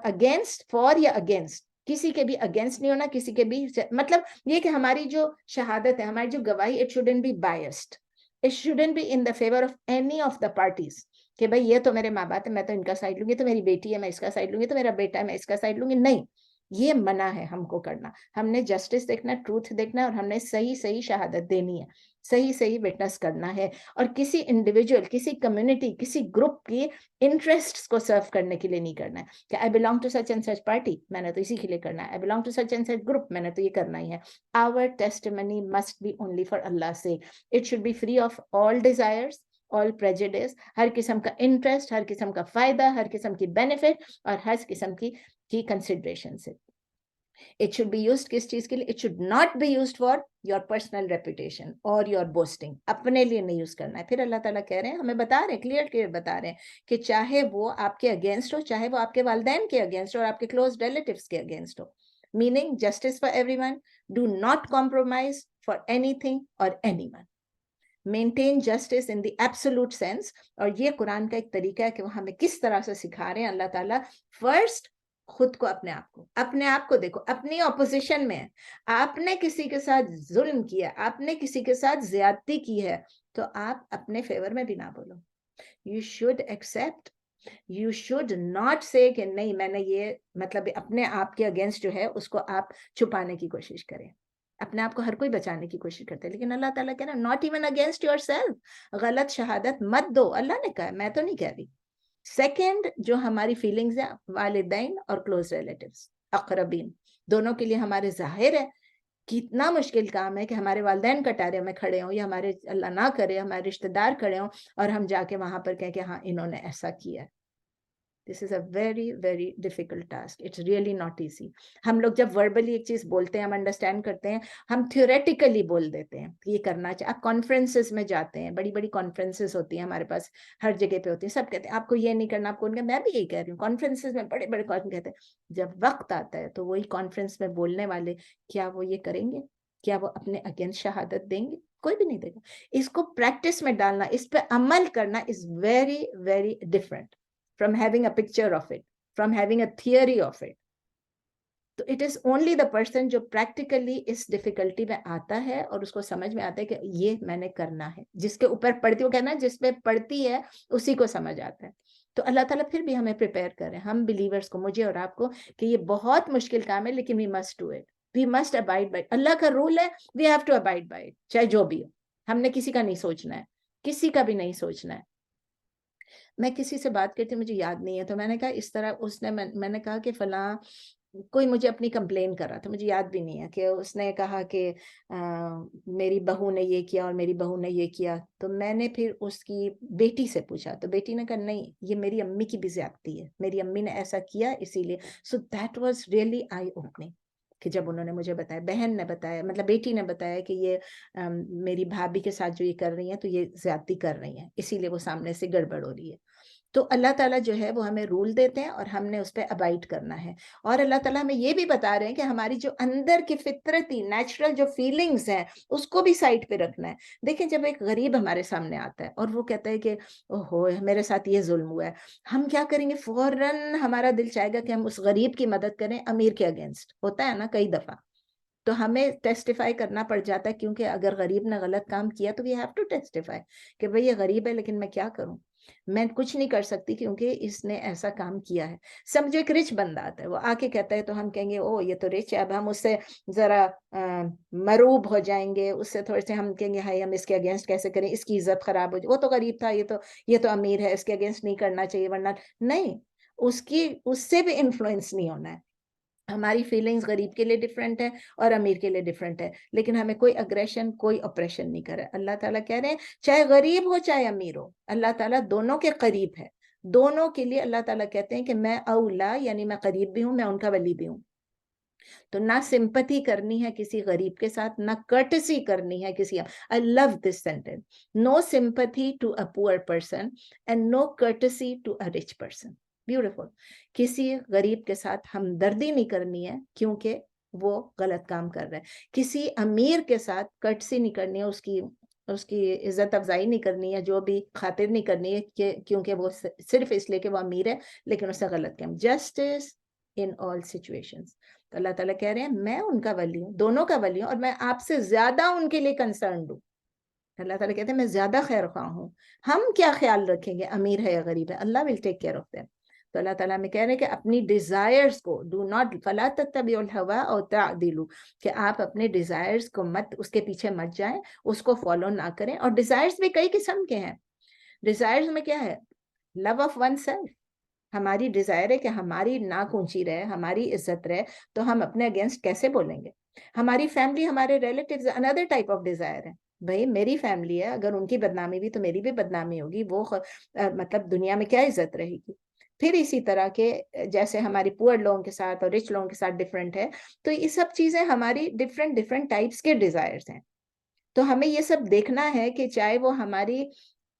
یا against کسی کے بھی against نہیں ہونا، کسی کے بھی، مطلب یہ کہ ہماری جو شہادت ہے، ہماری جو گواہی، it shouldn't be biased. It shouldn't be in the favor of any of the parties. کہ بھائی یہ تو میرے ماں باپ ہے، میں تو ان کا سائڈ لوں گی، تو میری بیٹی ہے میں اس کا سائڈ لوں گی، تو میرا بیٹا ہے میں اس کا سائڈ لوں گی. نہیں، یہ منع ہے ہم کو کرنا. ہم نے جسٹس دیکھنا، ٹروتھ دیکھنا، اور ہم نے صحیح شہادت دینی ہے، صحیح وٹنس کرنا ہے، اور کسی انڈیویجول، کسی کمیونٹی، کسی گروپ کی انٹرسٹس کو سرو کرنے کے لیے نہیں کرنا ہے کہ I belong to such and such party, میں نے تو اسی کے لیے کرنا ہے، I belong to such and such group, میں نے تو یہ کرنا ہی ہے. Our testimony must be only for Allah سے. It should be free of all desires, all prejudices, ہر قسم کا انٹرسٹ، ہر قسم کا فائدہ، ہر قسم کی بینیفٹ، اور ہر قسم کی کنسیڈریشن سے. It should be used کس چیز کے لیے؟ It should not be used for your personal reputation or your boasting. اپنے لیے نہیں یوز کرنا ہے. پھر اللہ تعالیٰ کہہ رہے ہیں، ہمیں بتا رہے ہیں، کلیئر بتا رہے ہیں کہ چاہے وہ آپ کے اگینسٹ ہو، چاہے وہ آپ کے والدین کے اگینسٹ ہو اور آپ کے کلوز ریلیٹیوز کے against who. Meaning justice for everyone. Do not compromise for anything or anyone. Maintain justice in the absolute sense. اور یہ قرآن کا ایک طریقہ ہے کہ وہ ہمیں کس طرح سے سکھا رہے ہیں اللہ تعالیٰ. فرسٹ، خود کو، اپنے آپ کو دیکھو، اپنی اپوزیشن میں آپ نے کسی کے ساتھ ظلم کیا، آپ نے کسی کے ساتھ زیادتی کی ہے، تو آپ اپنے فیور میں بھی نہ بولو. You should accept, you should not سے کہ نہیں میں نے یہ، مطلب اپنے آپ کے اگینسٹ جو ہے اس کو آپ چھپانے کی کوشش کریں. اپنے آپ کو ہر کوئی بچانے کی کوشش کرتے ہیں، لیکن اللہ تعالیٰ کہہ رہا ہے not even against your self. غلط شہادت مت دو. اللہ نے کہا ہے، میں تو نہیں کہہ رہی. سیکنڈ، جو ہماری فیلنگز ہیں، والدین اور کلوز ریلیٹیوز، اقربین، دونوں کے لیے ہمارے ظاہر ہے کتنا مشکل کام ہے کہ ہمارے والدین کٹارے میں کھڑے ہوں، یا ہمارے، اللہ نہ کرے، ہمارے رشتہ دار کھڑے ہوں اور ہم جا کے وہاں پر کہیں کہ ہاں انہوں نے ایسا کیا. This is a very, very difficult task. It's really not easy. ہم لوگ جب وربلی ایک چیز بولتے ہیں، ہم انڈرسٹینڈ کرتے ہیں، ہم تھیوریٹیکلی بول دیتے ہیں کہ یہ کرنا چاہیے. آپ کانفرنسز میں جاتے ہیں، بڑی کانفرنسز ہوتی ہیں ہمارے پاس، ہر جگہ پہ ہوتی ہیں، سب کہتے ہیں آپ کو یہ نہیں کرنا، آپ کو میں بھی یہی کہہ رہی ہوں. کانفرنسز میں بڑے کہتے ہیں، جب وقت آتا ہے تو وہی کانفرنس میں بولنے والے، کیا وہ یہ کریں گے؟ کیا وہ اپنے اگینسٹ شہادت دیں گے؟ کوئی بھی نہیں دے گا. اس کو پریکٹس میں ڈالنا، اس پہ عمل کرنا is very very different from having a picture of it, from having a theory of it. تو it is only the person جو practically اس difficulty میں آتا ہے اور اس کو سمجھ میں آتا ہے کہ یہ میں نے کرنا ہے، جس کے اوپر پڑتی، وہ کہنا جس پہ پڑتی ہے اسی کو سمجھ آتا ہے. تو اللہ تعالیٰ پھر بھی ہمیں پریپیئر کریں، ہم بلیورز کو، مجھے اور آپ کو، کہ یہ بہت مشکل کام ہے، لیکن we must do it. We must abide by it. اللہ کا رول ہے، we have to abide by it. چاہے جو بھی ہو، ہم نے کسی کا نہیں سوچنا ہے، کسی کا بھی نہیں سوچنا ہے. میں کسی سے بات کرتی، مجھے یاد نہیں ہے، تو میں نے کہا اس طرح، اس نے، میں نے کہا کہ فلاں کوئی مجھے اپنی کمپلین کر رہا تھا، مجھے یاد بھی نہیں ہے، کہ اس نے کہا کہ میری بہو نے یہ کیا اور میری بہو نے یہ کیا. تو میں نے پھر اس کی بیٹی سے پوچھا، تو بیٹی نے کہا نہیں، یہ میری امی کی بھی زیادتی ہے، میری امی نے ایسا کیا اسی لیے. So that was really eye opening کہ جب انہوں نے مجھے بتایا، بہن نے بتایا، مطلب بیٹی نے بتایا کہ یہ میری بھابھی کے ساتھ جو یہ کر رہی ہیں تو یہ زیادتی کر رہی ہیں، اسی لیے وہ سامنے سے گڑبڑ ہو رہی ہے. تو اللہ تعالیٰ جو ہے وہ ہمیں رول دیتے ہیں اور ہم نے اس پہ ابائڈ کرنا ہے. اور اللہ تعالیٰ ہمیں یہ بھی بتا رہے ہیں کہ ہماری جو اندر کی فطرتی نیچرل جو فیلنگز ہیں اس کو بھی سائڈ پہ رکھنا ہے. دیکھیں جب ایک غریب ہمارے سامنے آتا ہے اور وہ کہتا ہے کہ اوہو میرے ساتھ یہ ظلم ہوا ہے، ہم کیا کریں گے؟ فوراً ہمارا دل چاہے گا کہ ہم اس غریب کی مدد کریں. امیر کے اگینسٹ ہوتا ہے نا کئی دفعہ، تو ہمیں ٹیسٹیفائی کرنا پڑ جاتا ہے، کیونکہ اگر غریب نے غلط کام کیا تو وی ہیو ٹو ٹیسٹیفائی کہ بھئی یہ غریب ہے لیکن میں کیا کروں، میں کچھ نہیں کر سکتی کیونکہ اس نے ایسا کام کیا ہے. سمجھو ایک رچ بندہ آتا ہے، وہ آ کے کہتا ہے تو ہم کہیں گے او یہ تو رچ ہے، اب ہم اس سے ذرا مروب ہو جائیں گے، اس سے تھوڑے سے ہم کہیں گے ہائی ہم اس کے اگینسٹ کیسے کریں، اس کی عزت خراب ہو جائے، وہ تو غریب تھا، یہ تو امیر ہے، اس کے اگینسٹ نہیں کرنا چاہیے، ورنہ نہیں، اس سے بھی انفلوئنس نہیں ہونا ہے. ہماری فیلنگز غریب کے لیے ڈیفرنٹ ہے اور امیر کے لیے ڈیفرنٹ ہے، لیکن ہمیں کوئی اگریشن، کوئی اپریشن نہیں کرے. اللہ تعالیٰ کہہ رہے ہیں چاہے غریب ہو چاہے امیر ہو، اللہ تعالیٰ دونوں کے قریب ہے. دونوں کے لیے اللہ تعالیٰ کہتے ہیں کہ میں اولا، یعنی میں قریب بھی ہوں، میں ان کا ولی بھی ہوں. تو نہ سمپتھی کرنی ہے کسی غریب کے ساتھ, نہ کرٹسی کرنی ہے کسی. I love this sentence. No sympathy to a poor person and no courtesy to a rich person. Beautiful. کسی غریب کے ساتھ ہمدردی نہیں کرنی ہے کیونکہ وہ غلط کام کر رہا ہے. کسی امیر کے ساتھ کرٹسی نہیں کرنی ہے, اس کی عزت افزائی نہیں کرنی ہے, جو بھی خاطر نہیں کرنی ہے کیونکہ وہ صرف اس لیے کہ وہ امیر ہے لیکن اس نے غلط کیا. Justice in all situations. تو اللہ تعالیٰ کہہ رہے ہیں میں ان کا ولی ہوں, دونوں کا ولی ہوں, اور میں آپ سے زیادہ ان کے لیے کنسرنڈ ہوں. اللہ تعالیٰ کہتے ہیں میں زیادہ خیر خواہ ہوں. ہم کیا خیال رکھیں گے امیر ہے یا غریب ہے, اللہ will take care of them. تو اللہ تعالیٰ میں کہہ رہے ہیں کہ اپنی ڈیزائرز کو do not فلا تتبعوا الہوی او تعدلوا, کہ آپ اپنے ڈیزائرز کو مت, اس کے پیچھے مت جائیں, اس کو فالو نہ کریں. اور ڈیزائرز بھی کئی قسم کے ہیں. ڈیزائرز میں کیا ہے, لو آف ون سیلف. ہماری ڈیزائر ہے کہ ہماری ناک اونچی رہے, ہماری عزت رہے, تو ہم اپنے اگینسٹ کیسے بولیں گے. ہماری فیملی, ہمارے relatives another type of desire ہے. بھئی میری فیملی ہے, اگر ان کی بدنامی بھی تو میری بھی بدنامی ہوگی, وہ مطلب دنیا میں کیا عزت رہے گی. پھر اسی طرح کے جیسے ہماری پور لوگوں کے ساتھ اور رچ لوگوں کے ساتھ ڈفرینٹ ہے, تو یہ سب چیزیں ہماری ڈفرینٹ ٹائپس کے ڈیزائرز ہیں. تو ہمیں یہ سب دیکھنا ہے کہ چاہے وہ ہماری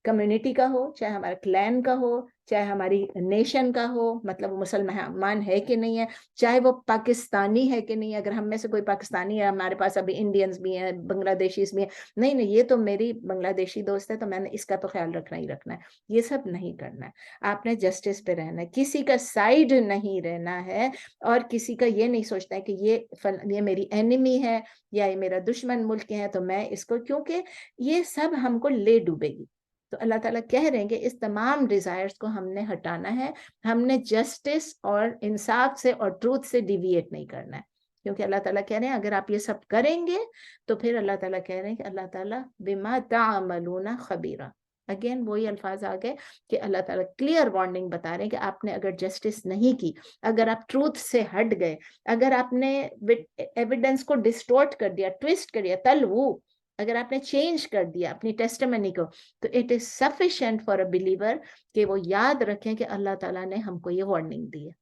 کمیونٹی کا ہو, چاہے ہمارے کلین کا ہو, چاہے ہماری نیشن کا ہو, مطلب وہ مسلمان ہے کہ نہیں ہے, چاہے وہ پاکستانی ہے کہ نہیں ہے. اگر ہم میں سے کوئی پاکستانی ہے, ہمارے پاس ابھی انڈینز بھی ہیں, بنگلہ دیشیز بھی ہیں, نہیں یہ تو میری بنگلہ دیشی دوست ہے تو میں نے اس کا تو خیال رکھنا ہی رکھنا ہے. یہ سب نہیں کرنا ہے. آپ نے جسٹس پہ رہنا ہے, کسی کا سائیڈ نہیں رہنا ہے, اور کسی کا یہ نہیں سوچنا ہے کہ یہ میری اینیمی ہے یا یہ میرا دشمن ملک ہے تو میں اس کو, کیونکہ یہ سب ہم کو لے ڈوبے گی. تو اللہ تعالیٰ کہہ رہے ہیں کہ اس تمام ڈیزائرز کو ہم نے ہٹانا ہے, ہم نے جسٹس اور انصاف سے اور ٹروتھ سے ڈیویٹ نہیں کرنا ہے. کیونکہ اللہ تعالیٰ کہہ رہے ہیں اگر آپ یہ سب کریں گے تو پھر اللہ تعالیٰ کہہ رہے ہیں کہ اللہ تعالیٰ بما تعملون خبیرہ. اگین وہی الفاظ آ گئے کہ اللہ تعالیٰ کلیئر وارننگ بتا رہے ہیں کہ آپ نے اگر جسٹس نہیں کی, اگر آپ ٹروتھ سے ہٹ گئے, اگر آپ نے ایویڈنس کو ڈسٹورٹ کر دیا, ٹویسٹ کر دیا, تلوو, اگر آپ نے چینج کر دیا اپنی ٹیسٹمنی کو, تو it is sufficient for a believer کہ وہ یاد رکھیں کہ اللہ تعالیٰ نے ہم کو یہ وارننگ دی ہے,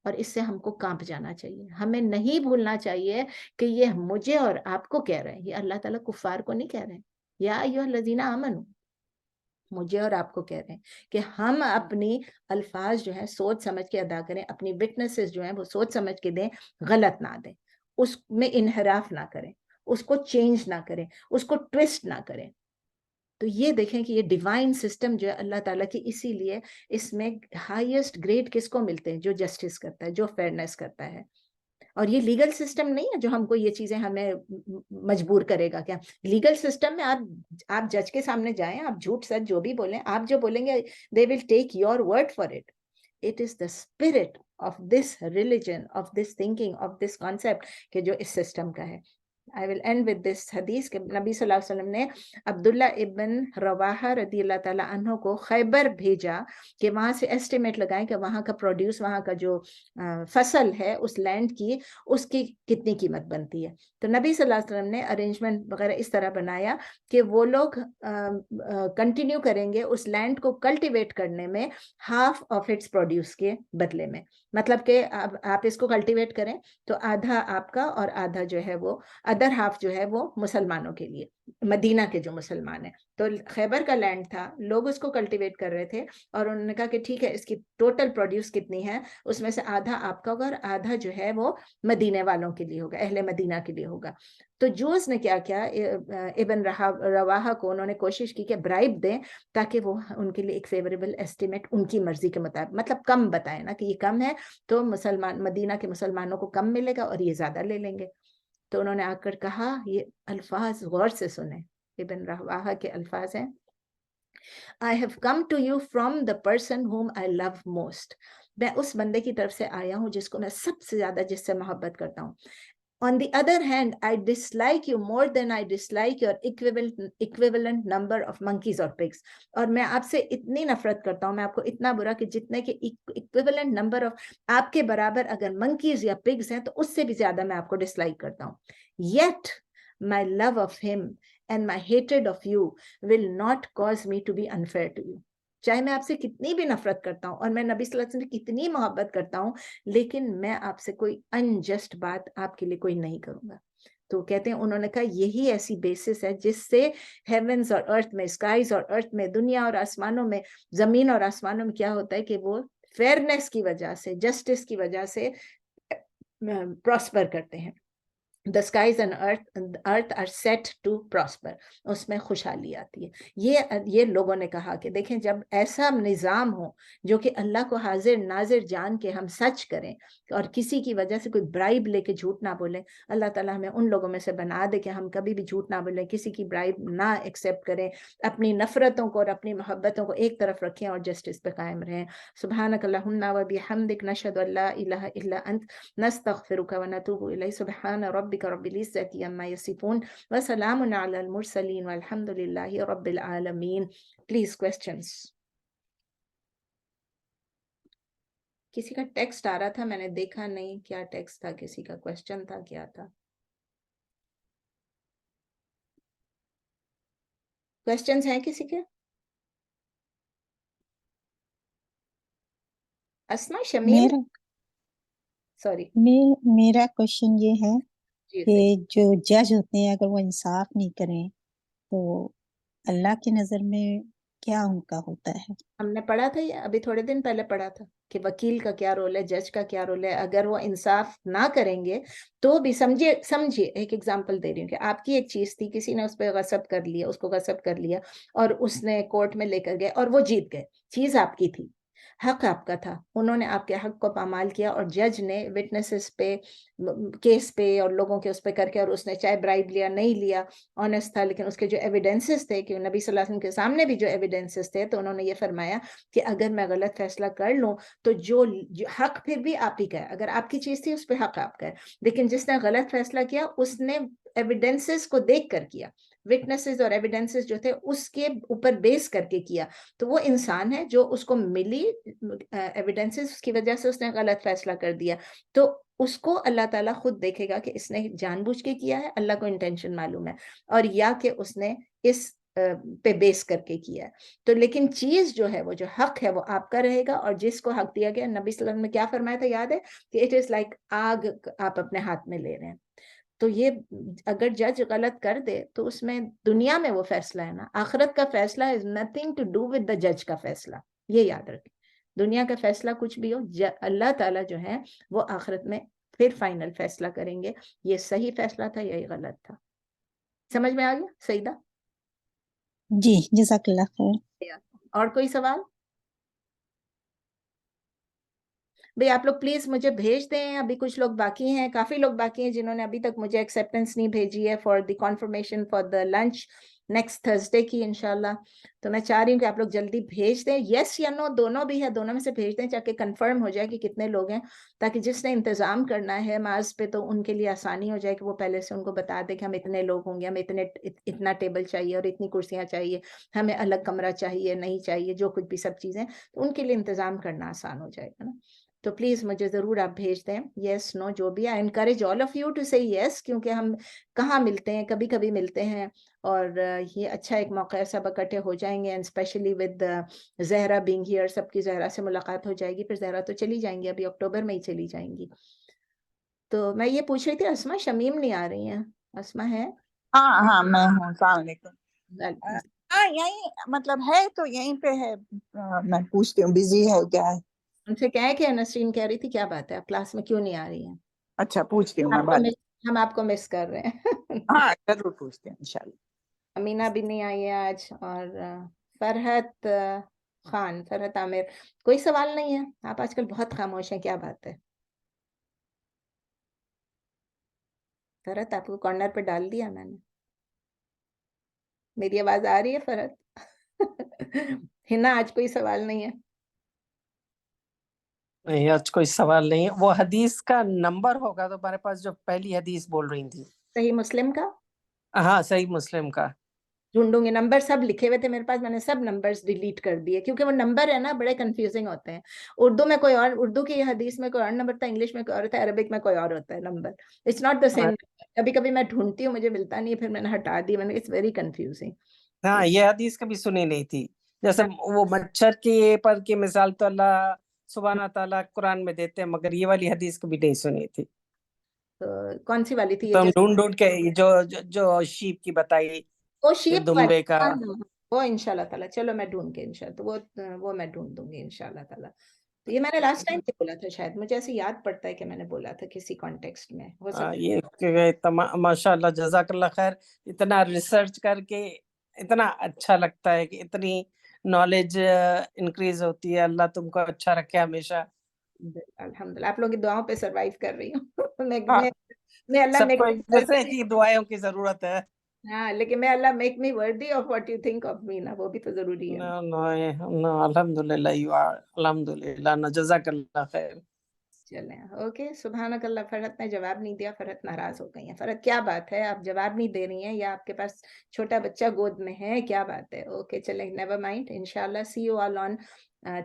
اور اس سے ہم کو کانپ جانا چاہیے. ہمیں نہیں بھولنا چاہیے کہ یہ مجھے اور آپ کو کہہ رہے ہیں, یہ اللہ تعالیٰ کفار کو نہیں کہہ رہے ہیں. یا ایھا الذین آمنوا, مجھے اور آپ کو کہہ رہے ہیں کہ ہم اپنی الفاظ جو ہیں سوچ سمجھ کے ادا کریں, اپنی وٹنسز جو ہیں وہ سوچ سمجھ کے دیں, غلط نہ دیں, اس میں انحراف نہ کریں, اس کو چینج نہ کریں, اس کو ٹویسٹ نہ کریں. تو یہ دیکھیں کہ یہ ڈیوائن سسٹم جو ہے اللہ تعالیٰ کی, اسی لیے اس میں ہائیسٹ گریڈ کس کو ملتے ہیں, جو جسٹس کرتا ہے, جو فیئرنیس کرتا ہے. اور یہ لیگل سسٹم نہیں ہے جو ہم کو یہ چیزیں ہمیں مجبور کرے گا. کیا لیگل سسٹم میں آپ جج کے سامنے جائیں, آپ جھوٹ سچ جو بھی بولیں, آپ جو بولیں گے they will take your word for it. It is the spirit of this religion, of this thinking, of this concept کہ جو اس سسٹم کا ہے. I will end with this حدیث کہ نبی صلی اللہ علیہ وسلم نے عبداللہ ابن رواحہ رضی اللہ تعالیٰ عنہ کو خیبر بھیجا کہ وہاں سے ایسٹیمیٹ لگائیں کہ وہاں کا پروڈیوس, وہاں کا جو فصل ہے اس لینڈ کی, اس کی کتنی قیمت بنتی ہے. تو نبی صلی اللہ علیہ وسلم نے ارینجمنٹ وغیرہ اس طرح بنایا کہ وہ لوگ کنٹینیو کریں گے اس لینڈ کو کلٹیویٹ کرنے میں ہاف آف اٹس پروڈیوس کے بدلے میں. مطلب کہ آپ اس کو کلٹیویٹ کریں تو آدھا آپ کا اور آدھا جو ہے وہ ادر ہاف جو ہے وہ مسلمانوں کے لیے, مدینہ کے جو مسلمان ہیں. تو خیبر کا لینڈ تھا, لوگ اس کو کلٹیویٹ کر رہے تھے, اور انہوں نے کہا کہ ٹھیک ہے اس کی ٹوٹل پروڈیوس کتنی ہے, اس میں سے آدھا آپ کا ہوگا اور آدھا جو ہے وہ مدینے والوں کے لیے ہوگا, اہل مدینہ کے لیے ہوگا. تو جوز نے کیا کیا, ابن رواحہ کو انہوں نے کوشش کی کہ برائب دیں تاکہ وہ ان کے لیے ایک فیوریبل ایسٹیمیٹ ان کی مرضی کے مطابق, مطلب کم بتائیں نا کہ یہ کم ہے تو مدینہ کے مسلمانوں کو کم ملے گا اور یہ زیادہ لے لیں گے. تو انہوں نے آ کر کہا, یہ الفاظ غور سے سنیں, ابن رواحہ کے الفاظ ہیں, I have come to you from the person whom I love most. میں اس بندے کی طرف سے آیا ہوں جس کو میں سب سے زیادہ, جس سے محبت کرتا ہوں. On the other hand, I dislike you more than I dislike your equivalent number of monkeys or pigs. اور میں آپ سے اتنی نفرت کرتا ہوں, میں آپ کو اتنا برا کہ جتنے کے equivalent number of, آپ کے برابر اگر monkeys یا pigs ہیں تو اس سے بھی زیادہ میں آپ کو ڈسلائک کرتا ہوں. Yet my love of him and my hatred of you will not cause me to be unfair to you. چاہے میں آپ سے کتنی بھی نفرت کرتا ہوں اور میں نبی صلی اللہ علیہ وسلم سے کتنی محبت کرتا ہوں، لیکن میں آپ سے کوئی انجسٹ بات آپ کے لیے کوئی نہیں کروں گا. تو کہتے ہیں انہوں نے کہا یہی ایسی بیسس ہے جس سے ہیونز اور ارتھ میں، اسکائز اور ارتھ میں، دنیا اور آسمانوں میں، زمین اور آسمانوں میں کیا ہوتا ہے کہ وہ فیئرنیس کی وجہ سے، جسٹس کی وجہ سے پراسپر کرتے ہیں. The skies and earth are set to prosper. اس میں خوشحالی آتی ہے. یہ لوگوں نے کہا کہ دیکھیں جب ایسا نظام ہو جو کہ اللہ کو حاضر ناظر جان کے ہم سچ کریں اور کسی کی وجہ سے کوئی برائب لے کے جھوٹ نہ بولیں، اللہ تعالیٰ ہمیں ان لوگوں میں سے بنا دے کہ ہم کبھی بھی جھوٹ نہ بولیں، کسی کی برائب نہ ایکسیپٹ کریں، اپنی نفرتوں کو اور اپنی محبتوں کو ایک طرف رکھیں اور جسٹس پہ قائم رہیں. سبحانک اللہم و بحمدک نشہد ان لا الہ الا انت نستغفرک و نتوب الیک. سبحان ربک رب العزت عما یصفون وسلام علی المرسلین والحمد للہ رب العالمین. Please questions. کسی کا ٹیکسٹ آ رہا تھا، میں نے دیکھا نہیں کیا ٹیکسٹ تھا، کسی کا کوسچن تھا، کیا تھا؟ کوسچنس ہیں کسی کے؟ اسما شمیم، میرا سوری میرا کوشچن یہ ہے جی کہ صحیح. جو جج ہوتے ہیں اگر وہ انصاف نہیں کریں تو اللہ کی نظر میں کیا ان کا ہوتا ہے؟ ہم نے پڑھا تھا، یہ ابھی تھوڑے دن پہلے پڑھا تھا کہ وکیل کا کیا رول ہے، جج کا کیا رول ہے. اگر وہ انصاف نہ کریں گے تو بھی سمجھیے ایک ایگزامپل دے رہی ہوں کہ آپ کی ایک چیز تھی، کسی نے اس پہ غصب کر لیا، اس کو غصب کر لیا اور اس نے کورٹ میں لے کر گئے اور وہ جیت گئے. چیز آپ کی تھی، حق آپ کا تھا، انہوں نے آپ کے حق کو پامال کیا اور جج نے وٹنسز پہ، کیس پہ اور لوگوں کے اس پہ کر کے، اور اس نے چاہے برائب لیا نہیں لیا، آنےسٹ تھا، لیکن اس کے جو ایویڈنسز تھے کہ نبی صلی اللہ علیہ وسلم کے سامنے بھی جو ایویڈنسز تھے، تو انہوں نے یہ فرمایا کہ اگر میں غلط فیصلہ کر لوں تو جو حق پھر بھی آپ ہی کا ہے. اگر آپ کی چیز تھی اس پہ حق آپ کا ہے، لیکن جس نے غلط فیصلہ کیا اس نے ایویڈنسز کو دیکھ کر کیا، وٹنسز اور ایویڈنسز جو تھے اس کے اوپر بیس کر کے کیا، تو وہ انسان ہے جو اس کو ملی ایویڈنسز، اس کی وجہ سے اس نے غلط فیصلہ کر دیا، تو اس کو اللہ تعالیٰ خود دیکھے گا کہ اس نے جان بوجھ کے کیا ہے، اللہ کو انٹینشن معلوم ہے، اور یا کہ اس نے اس پہ بیس کر کے کیا ہے. تو لیکن چیز جو ہے، وہ جو حق ہے وہ آپ کا رہے گا، اور جس کو حق دیا گیا، نبی صلی اللہ علیہ وسلم نے کیا فرمایا تھا یاد ہے کہ اٹ از لائک آگ آپ اپنے ہاتھ میں لے رہے ہیں. تو یہ اگر جج غلط کر دے تو اس میں دنیا میں وہ فیصلہ ہے نا، آخرت کا فیصلہ is nothing to do with the جج کا فیصلہ. یہ یاد رکھیں، دنیا کا فیصلہ کچھ بھی ہو، اللہ تعالیٰ جو ہے وہ آخرت میں پھر فائنل فیصلہ کریں گے، یہ صحیح فیصلہ تھا یا یہ غلط تھا. سمجھ میں آ گیا سیدہ؟ جی جزاک اللہ خیر. اور کوئی سوال؟ بھئی آپ لوگ پلیز مجھے بھیج دیں. ابھی کچھ لوگ باقی ہیں، کافی لوگ باقی ہیں جنہوں نے ابھی تک مجھے ایکسیپٹنس نہیں بھیجی ہے for the confirmation for the lunch next Thursday کی انشاءاللہ. تو میں چاہ رہی ہوں کہ آپ لوگ جلدی بھیج دیں، یس یا نو دونوں بھی ہے، دونوں میں سے بھیج دیں تاکہ کنفرم ہو جائے کہ کتنے لوگ ہیں، تاکہ جس نے انتظام کرنا ہے معاذ پہ تو ان کے لیے آسانی ہو جائے کہ وہ پہلے سے ان کو بتا دے کہ ہم اتنے لوگ ہوں گے، ہمیں اتنا ٹیبل چاہیے اور اتنی کرسیاں چاہیے، ہمیں الگ کمرہ چاہیے نہیں چاہیے، جو کچھ بھی سب چیزیں، تو ان کے لیے انتظام کرنا آسان ہو جائے گا نا. تو پلیز مجھے ضرور آپ بھیج دیں، یس نو جو بھی. I encourage all of you to say yes, کیونکہ ہم کہاں ملتے ہیں، کبھی کبھی ملتے ہیں، اور یہ اچھا ایک موقع ہے، سب اکٹھے ہو جائیں گے، and especially with Zahra being here, سب کی زہرا سے ملاقات ہو جائے گی. پھر زہرا تو چلی جائیں گی، ابھی اکتوبر میں ہی چلی جائیں گی. تو میں یہ پوچھ رہی تھی، اسما شمیم نہیں آ رہی ہیں؟ اسما ہے؟ ہاں میں ہوں. السلام علیکم. یہیں مطلب ہے تو یہیں پہ ہے. میں پوچھتی ہوں بزی ہے کیا ہے. ان سے کہیں کہ نسرین کہہ رہی تھی کیا بات ہے آپ کلاس میں کیوں نہیں آ رہی ہیں؟ اچھا پوچھتی ہوں میں بعد میں. ہم آپ کو مس کر رہے ہیں. ہاں ضرور پوچھتے ہیں انشاءاللہ. امینہ بھی نہیں آئی ہے آج، اور فرحت خان، فرحت عامر. کوئی سوال نہیں ہے؟ آپ آج کل بہت خاموش ہیں، کیا بات ہے؟ فرحت آپ کو کارنر پہ ڈال دیا میں نے. میری آواز آ رہی ہے فرحت؟ ہنا آج کوئی سوال نہیں ہے؟ نہیں آج کوئی سوال نہیں ہے. وہ حدیث کا نمبر ہوگا تمہارے پاس جو پہلی حدیث بول رہی تھی؟ صحیح مسلم کا؟ ہاں صحیح مسلم کا. ڈھونڈوں گے، نمبر سب لکھے ہوئے تھے میرے پاس، میں نے سب نمبرز ڈیلیٹ کر دیے کیونکہ وہ نمبر ہے نا بڑے کنفیوزنگ ہوتے ہیں. اردو میں کوئی اور، اردو کی حدیث میں کوئی اور نمبر تھا، انگلش میں کوئی اور ہوتا ہے، عربک میں کوئی اور ہوتا ہے number. It's not the same. کبھی کبھی میں ڈھونڈتی ہوں مجھے ملتا نہیں ہے، پھر میں نے ہٹا دی، میں نے اٹس ویری کنفیوزنگ. ہاں یہ حدیث کبھی سنی نہیں تھی. جیسے وہ مچھر کی پر کی مثال تو اللہ سبحانہ تعالیٰ قرآن میں دیتے ہیں، مگر یہ والی حدیث کبھی نہیں سنی تھی. تو کون سی والی تھی تو یہ ہم ڈھونڈ کے جو شیپ کی بتائی، وہ شیپ دمبے کا. وہ انشاءاللہ تعالیٰ، چلو میں ڈھونڈ کے انشاءاللہ، تو وہ میں ڈھونڈ دوں گی انشاءاللہ تعالیٰ. تو یہ میں نے لاسٹ ٹائم پہ بولا تھا، شاید مجھے ایسے یاد پڑتا ہے کہ میں نے بولا تھا کسی کانٹیکسٹ میں. ہو سکتا یہ ماشاء اللہ جزاک اللہ خیر. اتنا ریسرچ کر کے اتنا اچھا لگتا ہے کہ اتنی نالج انکریز ہوتی ہے. اللہ تم کو اچھا رکھے ہمیشہ. الحمدللہ آپ لوگوں کی دعاؤں پہ سروائیو کر رہی ہوں ہاں، میں اللہ سب کو ایک دوسرے کی دعائوں کی ضرورت ہے. ہاں، لیکن میں Allah make me worthy of what you think of me نا، وہ بھی تو ضروری ہے. No, الحمدللہ you are. الحمدللہ. جزاک اللہ خیر. چلیں اوکے. سبحانک اللہ. فرحت نے جواب نہیں دیا، فرحت ناراض ہو گئی ہیں. فرحت کیا بات ہے، آپ جواب نہیں دے رہی ہیں یا آپ کے پاس چھوٹا بچہ گود میں ہے، کیا بات ہے؟ اوکے چلیں، نیور مائنڈ. انشاءاللہ سی یو آل آن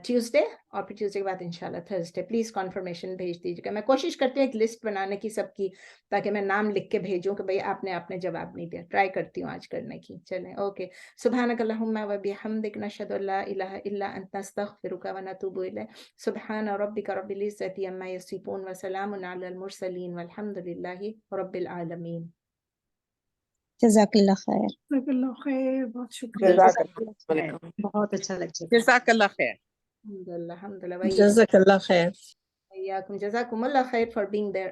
ٹیوزڈے، اور پھر ٹیوزڈے کے بعد انشاءاللہ تھرسڈے. پلیز کنفرمیشن بھیج دیجیے گا. میں کوشش کرتی ہوں ایک لسٹ بنانے کی سب کی، تاکہ میں نام لکھ کے بھیجوں کہ بھئی آپ نے جواب نہیں دیا. ٹرائی کرتی ہوں آج کرنے کی. چلیں اوکے. سبحانک اللہم و بحمدک، نشہد ان لا الہ الا انت، نستغفرک و نتوب الیک. سبحان ربک رب العزۃ عما یصفون وسلام علی المرسلین والحمد للہ رب العالمین. جزاک اللہ خیر. جزاک اللہ خیر، بہت شکریہ. جزاک اللہ خیر. بہت اچھا لگتا ہے. جزاک اللہ خیر. الحمدللہ. جزاک اللہ خیر. وإياكم. جزاكم الله خير for being there.